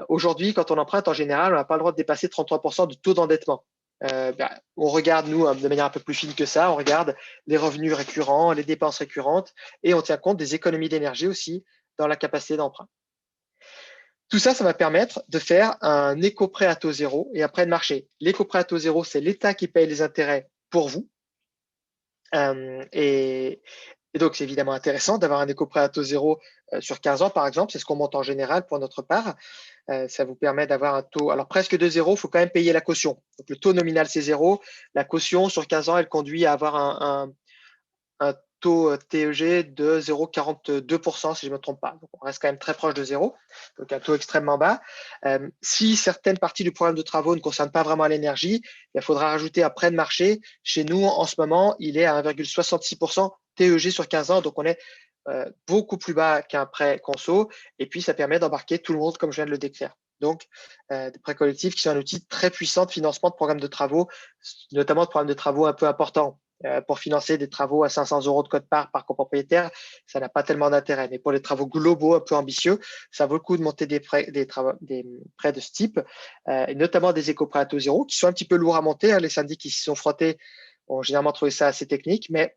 Aujourd'hui, quand on emprunte, en général, on n'a pas le droit de dépasser 33% de taux d'endettement. On regarde, nous, de manière un peu plus fine que ça, on regarde les revenus récurrents, les dépenses récurrentes, et on tient compte des économies d'énergie aussi dans la capacité d'emprunt. Tout ça, ça va permettre de faire un éco-prêt à taux zéro et un prêt de marché. L'éco-prêt à taux zéro, c'est l'État qui paye les intérêts pour vous. Et donc, c'est évidemment intéressant d'avoir un éco-prêt à taux zéro sur 15 ans, par exemple. C'est ce qu'on monte en général pour notre part. Ça vous permet d'avoir un taux, alors presque de zéro, il faut quand même payer la caution. Donc, le taux nominal, c'est zéro. La caution, sur 15 ans, elle conduit à avoir un taux TEG de 0,42%, si je ne me trompe pas. Donc, on reste quand même très proche de zéro, donc un taux extrêmement bas. Si certaines parties du programme de travaux ne concernent pas vraiment l'énergie, il faudra rajouter un prêt de marché. Chez nous, en ce moment, il est à 1,66% TEG sur 15 ans, donc on est beaucoup plus bas qu'un prêt conso, et puis ça permet d'embarquer tout le monde, comme je viens de le décrire. Donc, des prêts collectifs qui sont un outil très puissant de financement de programmes de travaux, notamment de programmes de travaux un peu importants. Pour financer des travaux à 500 euros de quote-part par copropriétaire, ça n'a pas tellement d'intérêt. Mais pour les travaux globaux un peu ambitieux, ça vaut le coup de monter des prêts de ce type, et notamment des éco-prêts à taux zéro, qui sont un petit peu lourds à monter. Les syndics qui s'y sont frottés ont généralement trouvé ça assez technique, mais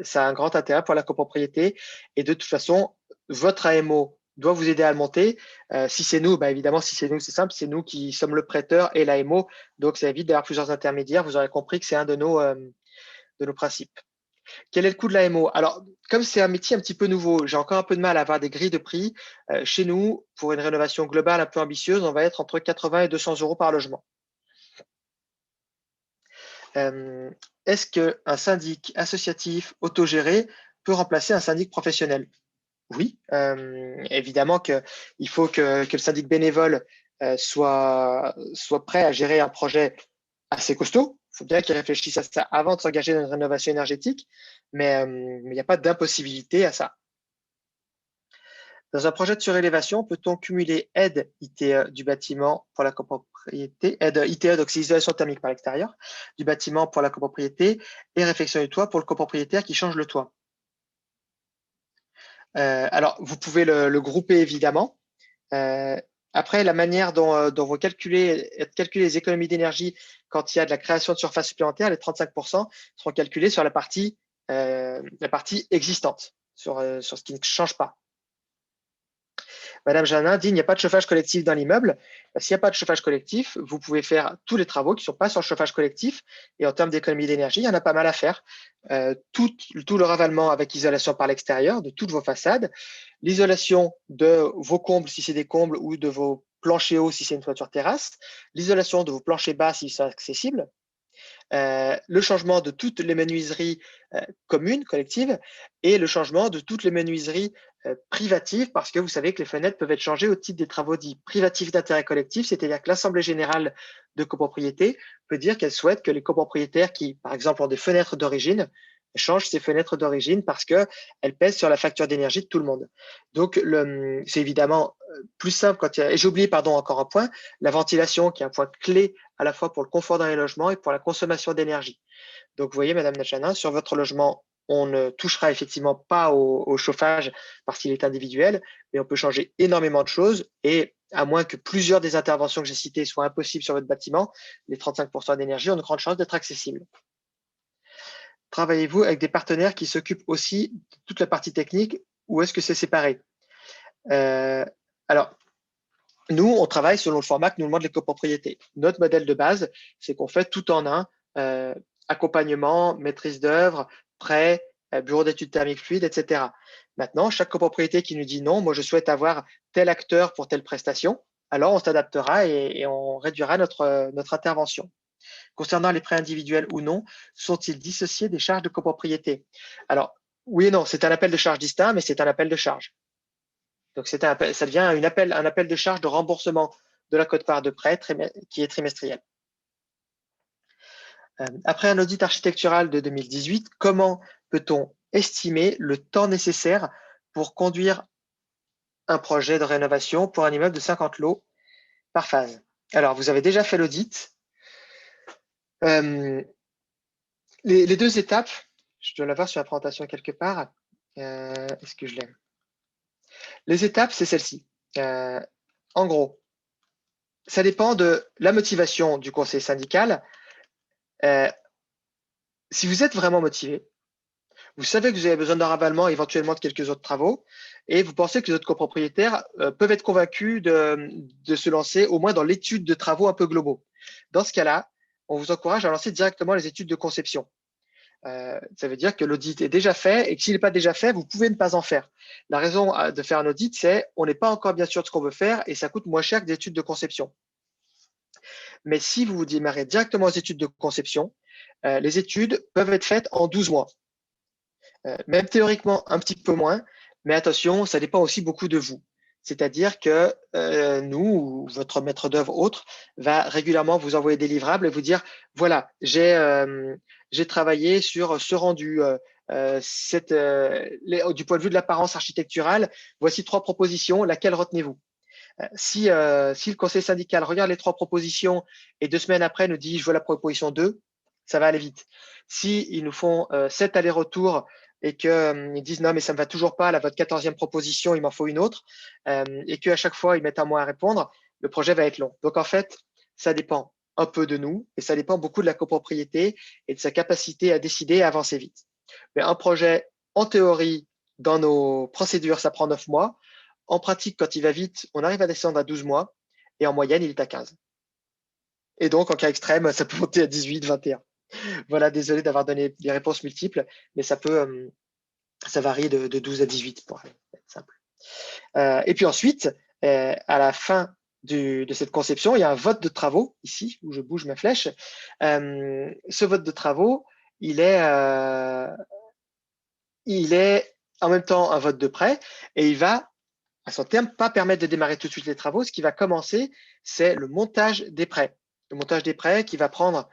ça a un grand intérêt pour la copropriété. Et de toute façon, votre AMO doit vous aider à le monter. Si c'est nous, évidemment, si c'est nous, c'est simple, c'est nous qui sommes le prêteur et l'AMO. Donc, ça évite d'avoir plusieurs intermédiaires. Vous aurez compris que c'est un de nos principes. Quel est le coût de l'AMO? Alors, comme c'est un métier un petit peu nouveau, j'ai encore un peu de mal à avoir des grilles de prix. Chez nous, pour une rénovation globale un peu ambitieuse, on va être entre 80 et 200 euros par logement. Est-ce qu'un syndic associatif autogéré peut remplacer un syndic professionnel? Oui, évidemment qu'il faut que le syndic bénévole soit prêt à gérer un projet assez costaud. Il faut bien qu'il réfléchisse à ça avant de s'engager dans une rénovation énergétique, mais il n'y a pas d'impossibilité à ça. Dans un projet de surélévation, peut-on cumuler aide ITE du bâtiment pour la copropriété, aide ITE, donc c'est isolation thermique par l'extérieur, du bâtiment pour la copropriété et réfection du toit pour le copropriétaire qui change le toit? Alors, vous pouvez le grouper évidemment. Après, la manière dont vous calculez les économies d'énergie quand il y a de la création de surface supplémentaire, les 35% seront calculés sur la partie existante, sur ce qui ne change pas. Madame Janin dit il n'y a pas de chauffage collectif dans l'immeuble. S'il n'y a pas de chauffage collectif, vous pouvez faire tous les travaux qui ne sont pas sur le chauffage collectif. Et en termes d'économie d'énergie, il y en a pas mal à faire. Tout le ravalement avec isolation par l'extérieur de toutes vos façades, l'isolation de vos combles si c'est des combles ou de vos planchers hauts si c'est une toiture terrasse, l'isolation de vos planchers bas s'ils sont accessibles, le changement de toutes les menuiseries communes, collectives, et le changement de toutes les menuiseries privatives, parce que vous savez que les fenêtres peuvent être changées au titre des travaux dits privatifs d'intérêt collectif, c'est-à-dire que l'Assemblée générale de copropriété peut dire qu'elle souhaite que les copropriétaires qui, par exemple, ont des fenêtres d'origine, changent ces fenêtres d'origine parce qu'elles pèsent sur la facture d'énergie de tout le monde. Donc, c'est évidemment plus simple quand il y a… Et j'ai oublié, pardon, encore un point, la ventilation, qui est un point clé à la fois pour le confort dans les logements et pour la consommation d'énergie. Donc, vous voyez, Madame Nachana, sur votre logement, on ne touchera effectivement pas au chauffage parce qu'il est individuel, mais on peut changer énormément de choses et à moins que plusieurs des interventions que j'ai citées soient impossibles sur votre bâtiment, les 35% d'énergie ont une grande chance d'être accessibles. travaillez-vous avec des partenaires qui s'occupent aussi de toute la partie technique ou est-ce que c'est séparé? Alors, nous, on travaille selon le format que nous demandent les copropriétés. Notre modèle de base, c'est qu'on fait tout en un, accompagnement, maîtrise d'œuvre, prêt, bureau d'études thermiques fluides, etc. Maintenant, chaque copropriété qui nous dit non, moi je souhaite avoir tel acteur pour telle prestation, alors on s'adaptera et on réduira notre intervention. Concernant les prêts individuels ou non, sont-ils dissociés des charges de copropriété? Alors, oui et non, c'est un appel de charge distinct, mais c'est un appel de charge. Donc, ça devient un appel de charge de remboursement de la quote-part de prêt qui est trimestriel. Après un audit architectural de 2018, comment peut-on estimer le temps nécessaire pour conduire un projet de rénovation pour un immeuble de 50 lots par phase? Alors, vous avez déjà fait l'audit. Les deux étapes, je dois l'avoir sur la présentation quelque part. Est-ce que je l'ai? Les étapes, c'est celle-ci. En gros, ça dépend de la motivation du conseil syndical. Si vous êtes vraiment motivé, vous savez que vous avez besoin d'un ravalement, éventuellement de quelques autres travaux, et vous pensez que les autres copropriétaires peuvent être convaincus de se lancer au moins dans l'étude de travaux un peu globaux. Dans ce cas-là, on vous encourage à lancer directement les études de conception. Ça veut dire que l'audit est déjà fait et que s'il n'est pas déjà fait, vous pouvez ne pas en faire. La raison de faire un audit, c'est on n'est pas encore bien sûr de ce qu'on veut faire et ça coûte moins cher que des études de conception. Mais si vous démarrez directement aux études de conception, les études peuvent être faites en 12 mois. Même théoriquement un petit peu moins, mais attention, ça dépend aussi beaucoup de vous. C'est-à-dire que nous, ou votre maître d'œuvre autre, va régulièrement vous envoyer des livrables et vous dire, voilà, j'ai travaillé sur ce rendu, du point de vue de l'apparence architecturale, voici 3 propositions, laquelle retenez-vous? Si le conseil syndical regarde les 3 propositions et 2 semaines après nous dit, je veux la proposition 2, ça va aller vite. Si ils nous font 7 allers-retours et qu'ils disent non, mais ça ne me va toujours pas, là, votre 14e proposition, il m'en faut une autre, et qu'à chaque fois, ils mettent un mois à répondre, le projet va être long. Donc, en fait, ça dépend un peu de nous et ça dépend beaucoup de la copropriété et de sa capacité à décider et à avancer vite. Mais un projet, en théorie, dans nos procédures, ça prend 9 mois. En pratique, quand il va vite, on arrive à descendre à 12 mois et en moyenne, il est à 15. Et donc, en cas extrême, ça peut monter à 18, 21. Voilà, désolé d'avoir donné des réponses multiples, mais ça varie de 12 à 18 pour être simple. Et puis ensuite, à la fin de cette conception, il y a un vote de travaux, ici, où je bouge ma flèche. Ce vote de travaux, il est en même temps un vote de prêt et il va, à son terme, pas permettre de démarrer tout de suite les travaux. Ce qui va commencer, c'est le montage des prêts. Le montage des prêts qui va prendre.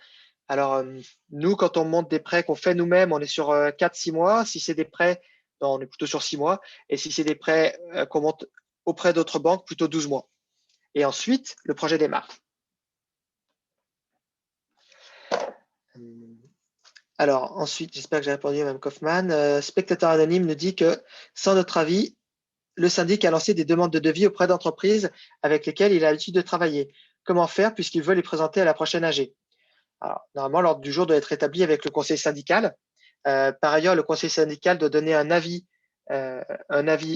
Alors, nous, quand on monte des prêts qu'on fait nous-mêmes, on est sur 4-6 mois. Si c'est des prêts, non, on est plutôt sur 6 mois. Et si c'est des prêts qu'on monte auprès d'autres banques, plutôt 12 mois. Et ensuite, le projet démarre. Alors, ensuite, j'espère que j'ai répondu à Mme Kaufmann. Spectateur anonyme nous dit que, sans notre avis, le syndic a lancé des demandes de devis auprès d'entreprises avec lesquelles il a l'habitude de travailler. Comment faire puisqu'il veut les présenter à la prochaine AG? Alors, normalement, l'ordre du jour doit être établi avec le conseil syndical. Par ailleurs, le conseil syndical doit donner un avis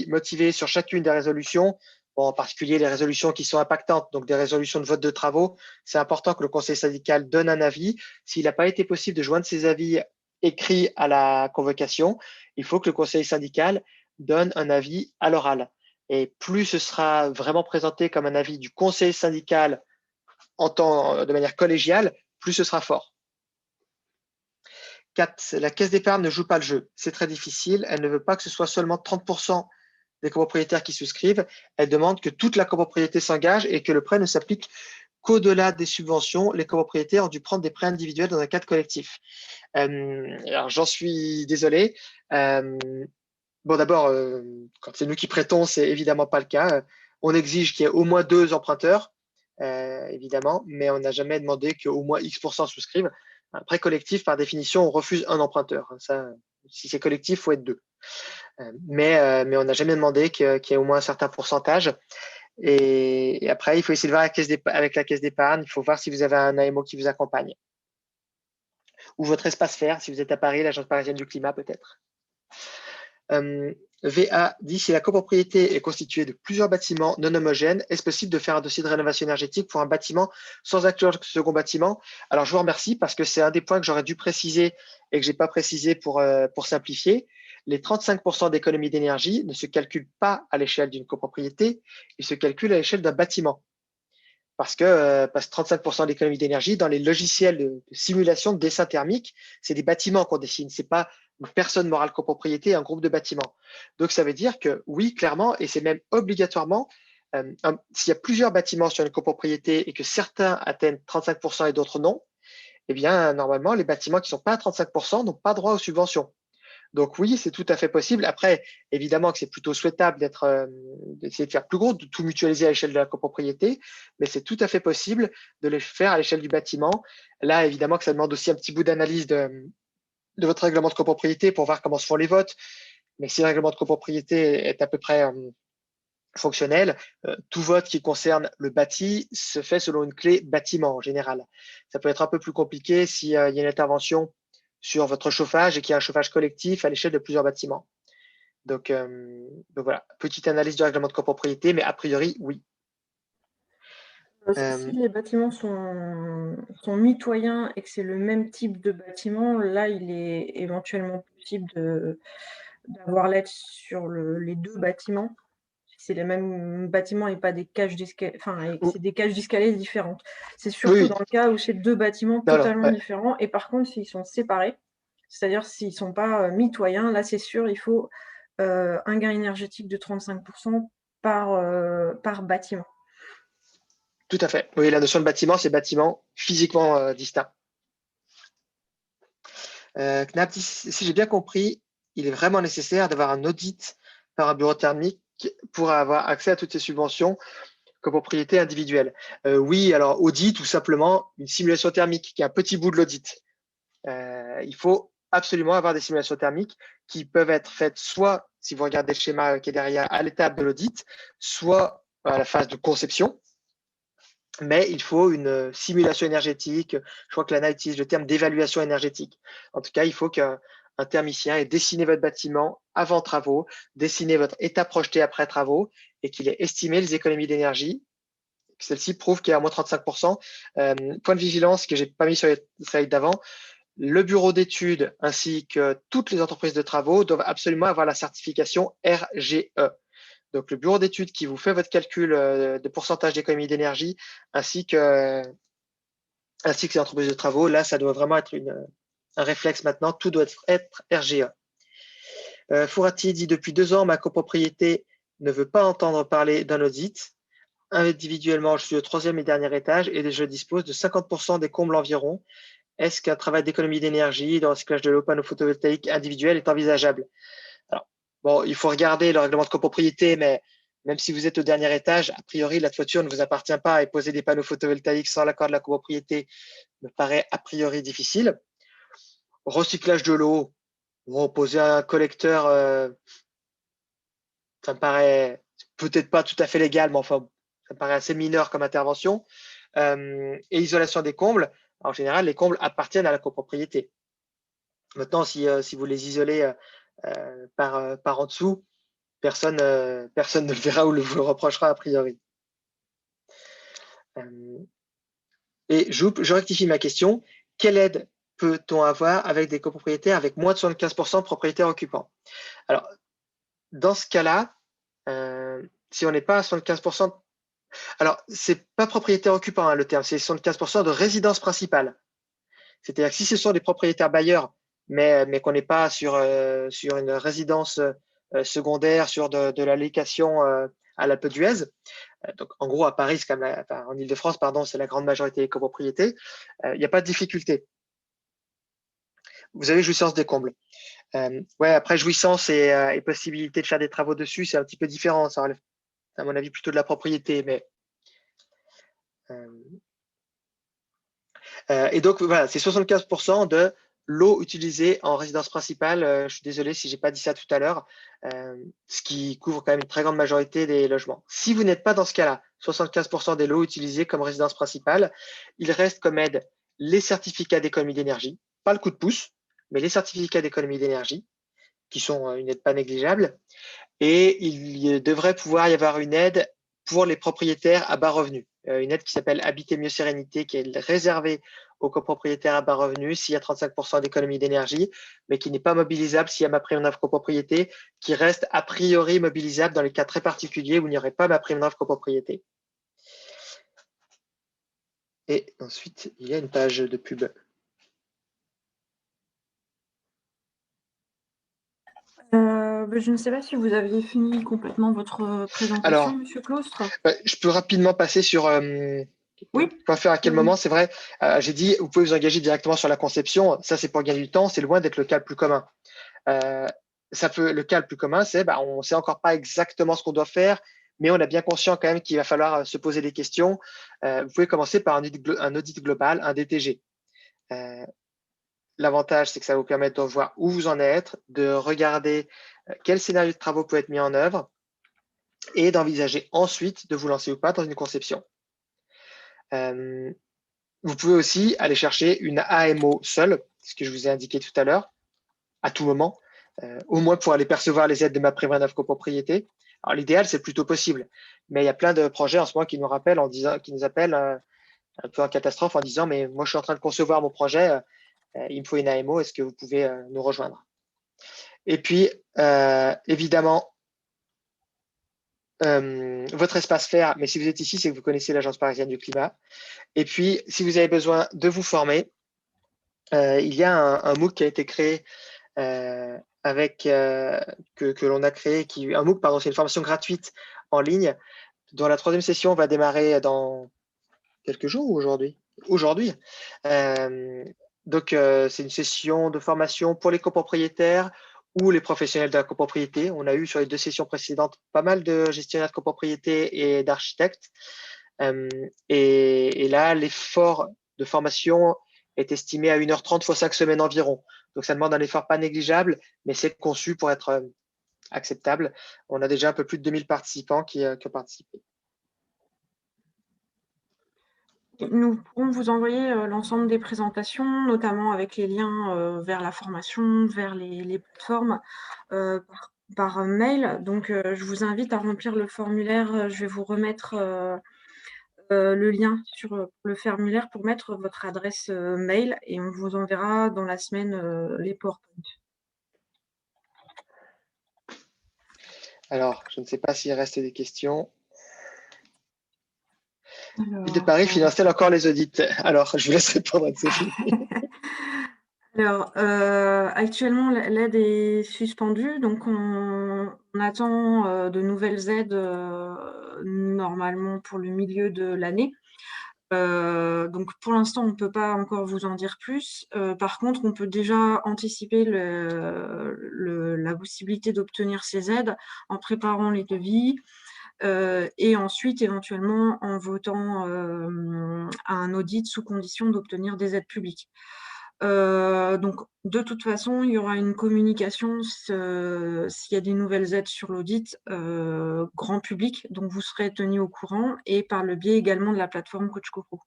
motivé sur chacune des résolutions, bon, en particulier les résolutions qui sont impactantes, donc des résolutions de vote de travaux. C'est important que le conseil syndical donne un avis. S'il n'a pas été possible de joindre ces avis écrits à la convocation, il faut que le conseil syndical donne un avis à l'oral. Et plus ce sera vraiment présenté comme un avis du conseil syndical de manière collégiale, plus ce sera fort. 4. La caisse d'épargne ne joue pas le jeu. C'est très difficile. Elle ne veut pas que ce soit seulement 30% des copropriétaires qui souscrivent. Elle demande que toute la copropriété s'engage et que le prêt ne s'applique qu'au-delà des subventions. Les copropriétaires ont dû prendre des prêts individuels dans un cadre collectif. Alors, j'en suis désolé. Bon, d'abord, quand c'est nous qui prêtons, c'est évidemment pas le cas. On exige qu'il y ait au moins 2 emprunteurs, évidemment, mais on n'a jamais demandé qu'au moins X% souscrivent. Un prêt collectif, par définition, on refuse un emprunteur. Ça, si c'est collectif, il faut être 2. Mais on n'a jamais demandé qu'il y ait au moins un certain pourcentage. Et après, il faut essayer de voir avec la caisse d'épargne. Il faut voir si vous avez un AMO qui vous accompagne. ou votre espace vert, si vous êtes à Paris, l'Agence parisienne du climat peut-être. VA dit, si la copropriété est constituée de plusieurs bâtiments non homogènes, est-ce possible de faire un dossier de rénovation énergétique pour un bâtiment sans inclure le second bâtiment? Alors, je vous remercie parce que c'est un des points que j'aurais dû préciser et que je n'ai pas précisé pour simplifier. Les 35% d'économie d'énergie ne se calculent pas à l'échelle d'une copropriété, ils se calculent à l'échelle d'un bâtiment. Parce que 35% d'économie d'énergie, dans les logiciels de simulation de dessin thermique, c'est des bâtiments qu'on dessine, c'est pas une personne morale copropriété, un groupe de bâtiments. Donc, ça veut dire que oui, clairement, et c'est même obligatoirement, s'il y a plusieurs bâtiments sur une copropriété et que certains atteignent 35% et d'autres non, eh bien, normalement, les bâtiments qui ne sont pas à 35% n'ont pas droit aux subventions. Donc oui, c'est tout à fait possible. Après, évidemment que c'est plutôt souhaitable d'essayer de faire plus gros, de tout mutualiser à l'échelle de la copropriété, mais c'est tout à fait possible de le faire à l'échelle du bâtiment. Là, évidemment que ça demande aussi un petit bout d'analyse de votre règlement de copropriété pour voir comment se font les votes. Mais si le règlement de copropriété est à peu près fonctionnel, tout vote qui concerne le bâti se fait selon une clé bâtiment en général. Ça peut être un peu plus compliqué s'il y a une intervention sur votre chauffage et qu'il y a un chauffage collectif à l'échelle de plusieurs bâtiments. Donc voilà, petite analyse du règlement de copropriété, mais a priori, oui. Si les bâtiments sont mitoyens et que c'est le même type de bâtiment, là, il est éventuellement possible d'avoir l'aide sur les 2 bâtiments. Si c'est les mêmes bâtiments et pas des cages d'escalier, enfin, et que c'est des cages d'escalier différentes. C'est surtout Oui, dans le cas où c'est 2 bâtiments non, non, totalement ouais. différents et par contre, s'ils sont séparés, c'est-à-dire s'ils sont pas, mitoyens, là, c'est sûr, il faut, un gain énergétique de 35% par bâtiment. Tout à fait. Oui, la notion de bâtiment, c'est bâtiment physiquement distinct. Knap dit, si j'ai bien compris, il est vraiment nécessaire d'avoir un audit par un bureau thermique pour avoir accès à toutes ces subventions copropriété individuelle. Oui, alors audit, tout simplement une simulation thermique, qui est un petit bout de l'audit. Il faut absolument avoir des simulations thermiques qui peuvent être faites soit, si vous regardez le schéma qui est derrière, à l'étape de l'audit, soit à la phase de conception, mais il faut une simulation énergétique. Je crois que l'ANA utilise le terme d'évaluation énergétique. En tout cas, il faut qu'un thermicien ait dessiné votre bâtiment avant travaux, dessiné votre état projeté après travaux et qu'il ait estimé les économies d'énergie. Celle-ci prouve qu'il y a à moins 35%. Point de vigilance que j'ai pas mis sur les slides d'avant, le bureau d'études ainsi que toutes les entreprises de travaux doivent absolument avoir la certification RGE. Donc, le bureau d'études qui vous fait votre calcul de pourcentage d'économie d'énergie ainsi que les entreprises de travaux, là, ça doit vraiment être un réflexe maintenant. Tout doit être RGE. Fourati dit, depuis 2 ans, ma copropriété ne veut pas entendre parler d'un audit. Individuellement, je suis au 3e et dernier étage et je dispose de 50% des combles environ. Est-ce qu'un travail d'économie d'énergie, de recyclage de l'eau, panneau photovoltaïque individuel est envisageable? Alors, bon, il faut regarder le règlement de copropriété, mais même si vous êtes au dernier étage, a priori, la toiture ne vous appartient pas et poser des panneaux photovoltaïques sans l'accord de la copropriété me paraît a priori difficile. Recyclage de l'eau, bon, poser un collecteur, ça me paraît peut-être pas tout à fait légal, mais enfin, ça me paraît assez mineur comme intervention. Et isolation des combles, en général, les combles appartiennent à la copropriété. Maintenant, si vous les isolez par en dessous, personne ne le verra ou vous le reprochera a priori. Et je rectifie ma question. Quelle aide peut-on avoir avec des copropriétaires avec moins de 75% de propriétaires occupants? Alors, dans ce cas-là, si on n'est pas à 75%, alors c'est pas propriétaire occupant le terme, c'est 75% de résidence principale. C'est-à-dire que si ce sont des propriétaires bailleurs, mais qu'on n'est pas sur une résidence secondaire, sur de la location à la peu d'Huez, donc en gros à Paris, en Ile-de-France, pardon, c'est la grande majorité des copropriétés, il n'y a pas de difficulté. Vous avez jouissance des combles. Ouais, après jouissance et possibilité de faire des travaux dessus, c'est un petit peu différent. Ça relève, à mon avis, plutôt de la propriété, mais et donc voilà, c'est 75% de l'eau utilisée en résidence principale. Je suis désolé si j'ai pas dit ça tout à l'heure, ce qui couvre quand même une très grande majorité des logements. Si vous n'êtes pas dans ce cas-là, 75% des lots utilisés comme résidence principale, il reste comme aide les certificats d'économie d'énergie. pas le coup de pouce, mais les certificats d'économie d'énergie, qui sont une aide pas négligeable. Et il devrait pouvoir y avoir une aide pour les propriétaires à bas revenus. Une aide qui s'appelle Habiter mieux sérénité, qui est réservée aux copropriétaires à bas revenus s'il y a 35% d'économie d'énergie, mais qui n'est pas mobilisable s'il y a ma prime neuf copropriété, qui reste a priori mobilisable dans les cas très particuliers où il n'y aurait pas ma prime neuf copropriété. Et ensuite, il y a une page de pub. Je ne sais pas si vous aviez fini complètement votre présentation, Alors, Monsieur Claustre. je peux rapidement passer sur Oui. quoi faire à quel moment. C'est vrai, j'ai dit, vous pouvez vous engager directement sur la conception. Ça, c'est pour gagner du temps. C'est loin d'être le cas le plus commun. Le cas le plus commun, c'est on ne sait encore pas exactement ce qu'on doit faire, mais on est bien conscient quand même qu'il va falloir se poser des questions. Vous pouvez commencer par un audit global, un DTG. L'avantage, c'est que ça va vous permettre de voir où vous en êtes, de regarder quel scénario de travaux peut être mis en œuvre et d'envisager ensuite de vous lancer ou pas dans une conception. Vous pouvez aussi aller chercher une AMO seule, ce que je vous ai indiqué tout à l'heure, à tout moment, au moins pour aller percevoir les aides de ma prime neuf copropriété. Alors l'idéal, c'est plutôt possible, mais il y a plein de projets en ce moment qui nous rappellent qui nous appellent un peu en catastrophe en disant mais moi je suis en train de concevoir mon projet, il me faut une AMO, est-ce que vous pouvez nous rejoindre? Et puis évidemment votre espace faire, mais si vous êtes ici, c'est que vous connaissez l'Agence parisienne du climat. Et puis si vous avez besoin de vous former, il y a un MOOC qui a été créé que l'on a créé, un MOOC, pardon, c'est une formation gratuite en ligne, dont la 3e session va démarrer dans quelques jours ou aujourd'hui? Aujourd'hui. Donc, c'est une session de formation pour les copropriétaires ou les professionnels de la copropriété. On a eu sur les 2 sessions précédentes pas mal de gestionnaires de copropriété et d'architectes. Et là, l'effort de formation est estimé à 1h30 fois 5 semaines environ. Donc, ça demande un effort pas négligeable, mais c'est conçu pour être acceptable. On a déjà un peu plus de 2000 participants qui ont participé. Nous pourrons vous envoyer l'ensemble des présentations, notamment avec les liens vers la formation, vers les plateformes, par mail. Donc, je vous invite à remplir le formulaire. Je vais vous remettre le lien sur le formulaire pour mettre votre adresse mail et on vous enverra dans la semaine les PowerPoint. Alors, je ne sais pas s'il reste des questions. Ville de Alors, Paris finance-t-elle encore les audits? Alors, je vous laisse répondre, Anne-Sophie. Alors, actuellement, l'aide est suspendue, donc on attend de nouvelles aides normalement pour le milieu de l'année. Donc pour l'instant, on ne peut pas encore vous en dire plus. Par contre, on peut déjà anticiper la possibilité d'obtenir ces aides en préparant les devis, et ensuite éventuellement en votant à un audit sous condition d'obtenir des aides publiques. Donc de toute façon, il y aura une communication s'il y a des nouvelles aides sur l'audit grand public, donc vous serez tenus au courant et par le biais également de la plateforme Coach Copro.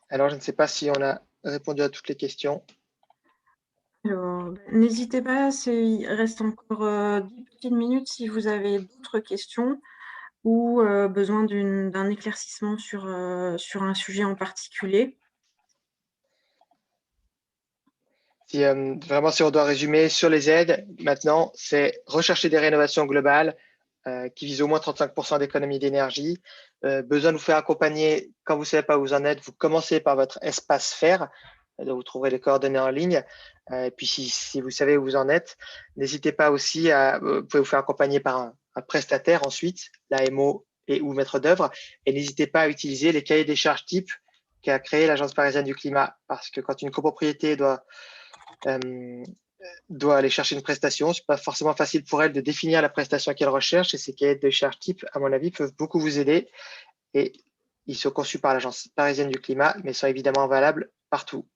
Alors, je ne sais pas si on a répondu à toutes les questions. Alors, n'hésitez pas, il reste encore 10 petites minutes si vous avez d'autres questions ou besoin d'un éclaircissement sur un sujet en particulier. Vraiment, si on doit résumer sur les aides, maintenant, c'est rechercher des rénovations globales qui visent au moins 35% d'économie d'énergie. Besoin de vous faire accompagner quand vous ne savez pas où vous en êtes. Vous commencez par votre espace faire. Donc vous trouverez les coordonnées en ligne. Et puis, si vous savez où vous en êtes, n'hésitez pas aussi vous pouvez vous faire accompagner par un prestataire ensuite, l'AMO ou maître d'œuvre. Et n'hésitez pas à utiliser les cahiers des charges type qu'a créé l'Agence parisienne du climat. Parce que quand une copropriété doit aller chercher une prestation, c'est pas forcément facile pour elle de définir la prestation qu'elle recherche et ces cahiers de charges type, à mon avis, peuvent beaucoup vous aider et ils sont conçus par l'Agence parisienne du climat, mais sont évidemment valables partout.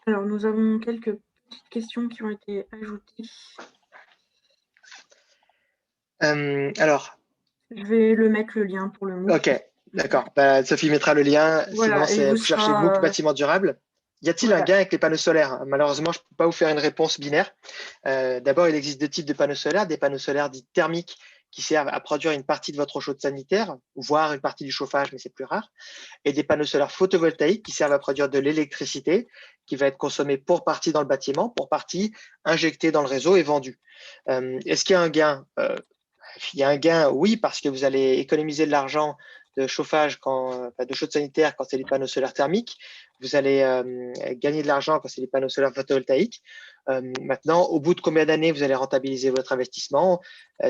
Alors, nous avons quelques petites questions qui ont été ajoutées. Alors, Je vais le mettre le lien pour le MOOC. Ok, d'accord. Bah, Sophie mettra le lien. Sinon, Voilà, et il c'est vous vous cherchez MOOC sera, bâtiment durable. Y a-t-il un voilà. gain avec les panneaux solaires? Malheureusement, je ne peux pas vous faire une réponse binaire. D'abord, il existe deux types de panneaux solaires. Des panneaux solaires dits thermiques qui servent à produire une partie de votre eau chaude sanitaire, voire une partie du chauffage, mais c'est plus rare. Et des panneaux solaires photovoltaïques qui servent à produire de l'électricité qui va être consommée pour partie dans le bâtiment, pour partie injectée dans le réseau et vendue. Est-ce qu'il y a un gain? Il y a un gain, oui, parce que vous allez économiser de l'argent de chauffage, de chaude sanitaire quand c'est les panneaux solaires thermiques. Vous allez gagner de l'argent quand c'est les panneaux solaires photovoltaïques. Maintenant, au bout de combien d'années vous allez rentabiliser votre investissement?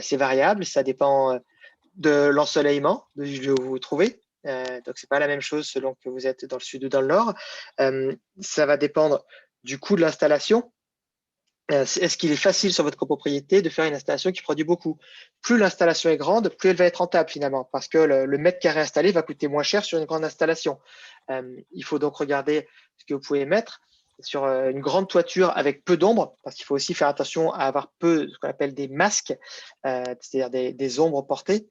C'est variable, ça dépend de l'ensoleillement où vous vous trouvez. Donc, c'est pas la même chose selon que vous êtes dans le sud ou dans le nord. Ça va dépendre du coût de l'installation. Est-ce qu'il est facile sur votre copropriété de faire une installation qui produit beaucoup? Plus l'installation est grande, plus elle va être rentable finalement, parce que le mètre carré installé va coûter moins cher sur une grande installation. Il faut donc regarder ce que vous pouvez mettre sur une grande toiture avec peu d'ombre, parce qu'il faut aussi faire attention à avoir peu, ce qu'on appelle des masques, c'est-à-dire des ombres portées.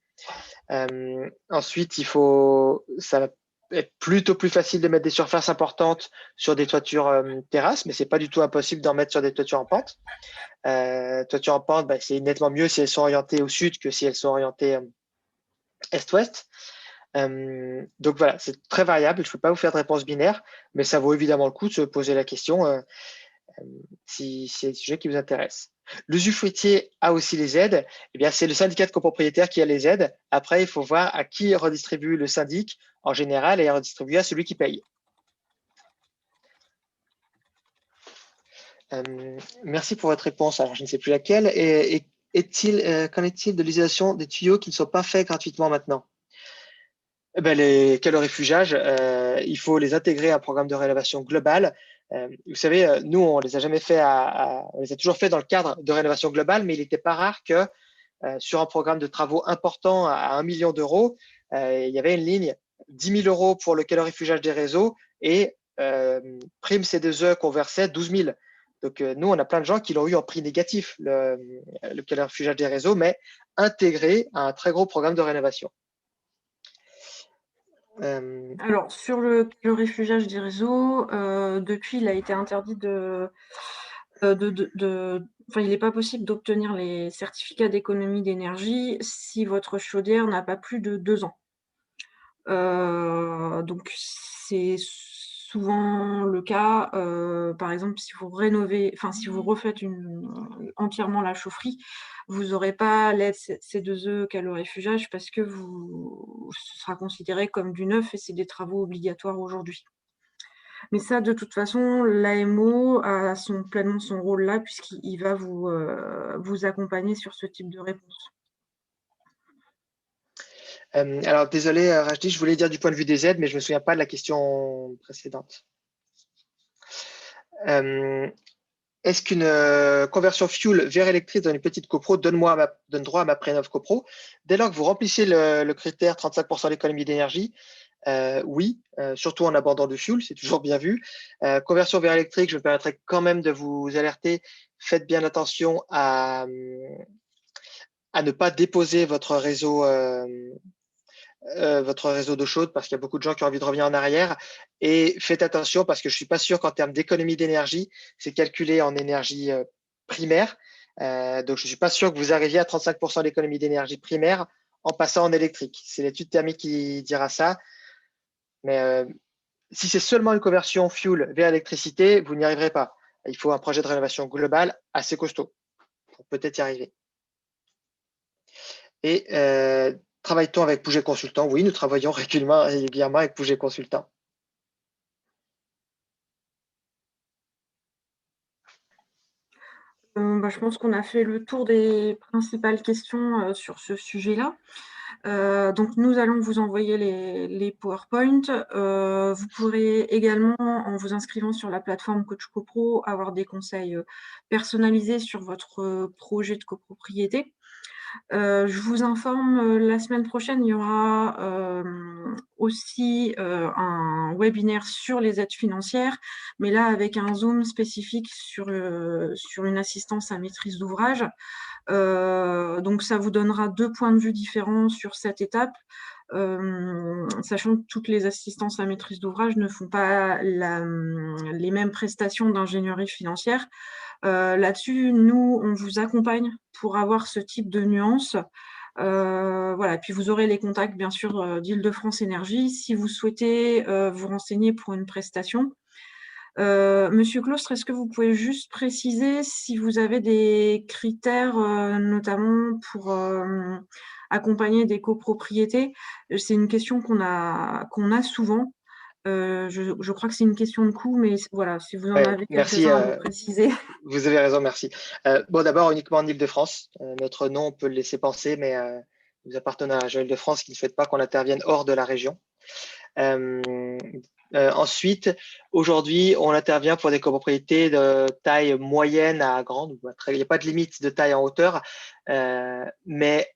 Ensuite, ça va être plutôt plus facile de mettre des surfaces importantes sur des toitures terrasses, mais c'est pas du tout impossible d'en mettre sur des toitures en pente. Toitures en pente, c'est nettement mieux si elles sont orientées au sud que si elles sont orientées est-ouest. Donc voilà, c'est très variable. Je ne peux pas vous faire de réponse binaire, mais ça vaut évidemment le coup de se poser la question si c'est un sujet qui vous intéresse. L'usufruitier a aussi les aides. Eh bien, c'est le syndicat de copropriétaires qui a les aides. Après, il faut voir à qui redistribue le syndic en général et redistribue à celui qui paye. Merci pour votre réponse. Alors, je ne sais plus laquelle. Qu'en est-il de l'utilisation des tuyaux qui ne sont pas faits gratuitement maintenant? Les calorifugage, il faut les intégrer à un programme de rénovation globale. Vous savez, nous, on les a jamais fait on les a toujours fait dans le cadre de rénovation globale, mais il n'était pas rare que sur un programme de travaux important à 1 million d'euros, il y avait une ligne 10 000 euros pour le calorifugage des réseaux et prime C2E qu'on versait 12 000. Donc, nous, on a plein de gens qui l'ont eu en prix négatif, le calorifugage des réseaux, mais intégré à un très gros programme de rénovation. Alors, sur le calorifugage des réseaux, depuis, il a été interdit enfin, il n'est pas possible d'obtenir les certificats d'économie d'énergie si votre chaudière n'a pas plus de 2 ans. Donc c'est souvent le cas, par exemple, si vous rénovez, enfin, si vous refaites entièrement la chaufferie, vous n'aurez pas l'aide C2E calorifugage parce que ce sera considéré comme du neuf et c'est des travaux obligatoires aujourd'hui. Mais ça, de toute façon, l'AMO a pleinement son rôle là puisqu'il va vous accompagner sur ce type de réponse. Alors, désolé, Rajdi, je voulais dire du point de vue des aides, mais je ne me souviens pas de la question précédente. Est-ce qu'une conversion fuel vers électrique dans une petite copro donne droit à ma prénov copro? Dès lors que vous remplissez le critère 35% d'économie d'énergie, oui, surtout en abandon de fuel, c'est toujours bien vu. Conversion vers électrique, je me permettrai quand même de vous alerter. Faites bien attention à ne pas déposer votre réseau d'eau chaude parce qu'il y a beaucoup de gens qui ont envie de revenir en arrière. Et faites attention parce que je ne suis pas sûr qu'en termes d'économie d'énergie, c'est calculé en énergie primaire. Donc, je ne suis pas sûr que vous arriviez à 35% d'économie d'énergie primaire en passant en électrique. C'est l'étude thermique qui dira ça. Mais si c'est seulement une conversion fuel vers électricité, vous n'y arriverez pas. Il faut un projet de rénovation global assez costaud pour peut-être y arriver. Et travaille-t-on avec Pouget Consultant? Oui, nous travaillons régulièrement avec Pouget Consultant. Je pense qu'on a fait le tour des principales questions sur ce sujet-là. Donc, nous allons vous envoyer les PowerPoint. Vous pourrez également, en vous inscrivant sur la plateforme Coach CoPro, avoir des conseils personnalisés sur votre projet de copropriété. Je vous informe, la semaine prochaine, il y aura, aussi, un webinaire sur les aides financières, mais là avec un zoom spécifique sur une assistance à maîtrise d'ouvrage. Donc ça vous donnera 2 points de vue différents sur cette étape, sachant que toutes les assistances à maîtrise d'ouvrage ne font pas les mêmes prestations d'ingénierie financière. Là-dessus, nous, on vous accompagne pour avoir ce type de nuances. Voilà, puis vous aurez les contacts, bien sûr, d'Île-de-France Énergie si vous souhaitez vous renseigner pour une prestation. Monsieur Claustre, est-ce que vous pouvez juste préciser si vous avez des critères, notamment pour accompagner des copropriétés? C'est une question qu'on a souvent. Je crois que c'est une question de coût, mais voilà, si vous en Ouais, avez merci. quelques-uns à nous préciser. Vous avez raison, merci. Bon, d'abord, uniquement en Île-de-France. Notre nom, on peut le laisser penser, mais nous appartenons à la région Île-de-France qui ne souhaite pas qu'on intervienne hors de la région. Ensuite, aujourd'hui, on intervient pour des copropriétés de taille moyenne à grande. Il n'y a pas de limite de taille en hauteur, mais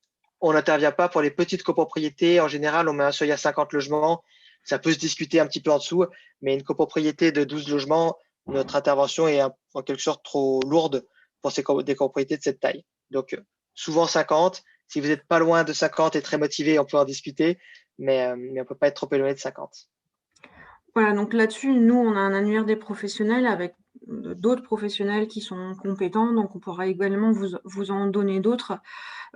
on n'intervient pas pour les petites copropriétés. En général, on met un seuil à 50 logements. Ça peut se discuter un petit peu en dessous, mais une copropriété de 12 logements, notre intervention est en quelque sorte trop lourde pour des copropriétés de cette taille. Donc, souvent 50. Si vous n'êtes pas loin de 50 et très motivé, on peut en discuter, mais on ne peut pas être trop éloigné de 50. Voilà, donc là-dessus, nous, on a un annuaire des professionnels avec d'autres professionnels qui sont compétents, donc on pourra également vous en donner d'autres.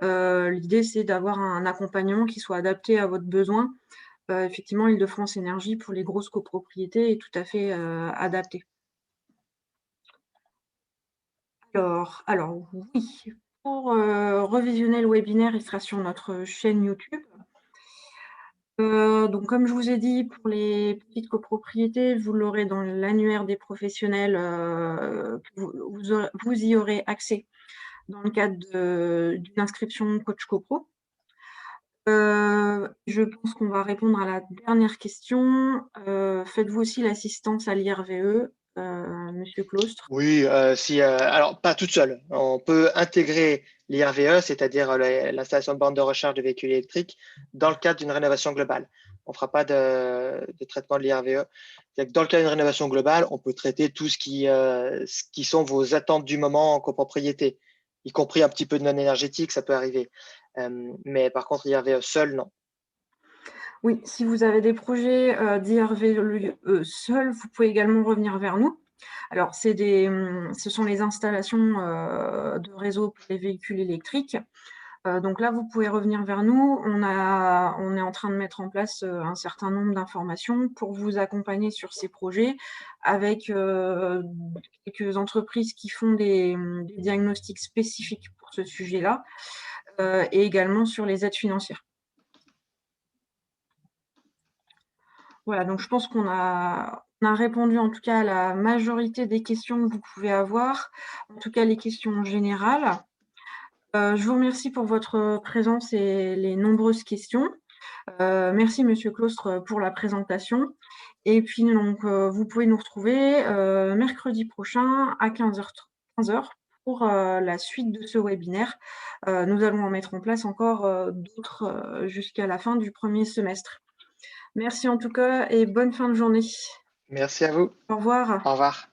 L'idée, c'est d'avoir un accompagnement qui soit adapté à votre besoin. Effectivement, Île-de-France Énergie, pour les grosses copropriétés, est tout à fait adapté. Alors oui, pour revisionner le webinaire, il sera sur notre chaîne YouTube. Donc comme je vous ai dit, pour les petites copropriétés, vous l'aurez dans l'annuaire des professionnels, vous y aurez accès dans le cadre d'une inscription coach copro. Je pense qu'on va répondre à la dernière question. Faites-vous aussi l'assistance à l'IRVE, monsieur Claustre? Oui, alors pas toute seule. On peut intégrer l'IRVE, c'est-à-dire l'installation de bornes de recharge de véhicules électriques, dans le cadre d'une rénovation globale. On ne fera pas de traitement de l'IRVE. Dans le cadre d'une rénovation globale, on peut traiter tout ce qui sont vos attentes du moment en copropriété, y compris un petit peu de non énergétique, ça peut arriver. Mais par contre, l'IRVE seul, non. Oui, si vous avez des projets d'IRVE seuls, vous pouvez également revenir vers nous. Alors, ce sont les installations de réseau pour les véhicules électriques. Donc là, vous pouvez revenir vers nous. On est en train de mettre en place un certain nombre d'informations pour vous accompagner sur ces projets avec quelques entreprises qui font des diagnostics spécifiques pour ce sujet-là et également sur les aides financières. Voilà, donc je pense qu'on a répondu en tout cas à la majorité des questions que vous pouvez avoir, en tout cas les questions générales. Je vous remercie pour votre présence et les nombreuses questions. Merci monsieur Claustre pour la présentation et puis donc vous pouvez nous retrouver mercredi prochain à 15h pour la suite de ce webinaire. Nous allons en mettre en place encore d'autres jusqu'à la fin du premier semestre. Merci en tout cas et bonne fin de journée. Merci à vous. Au revoir. Au revoir.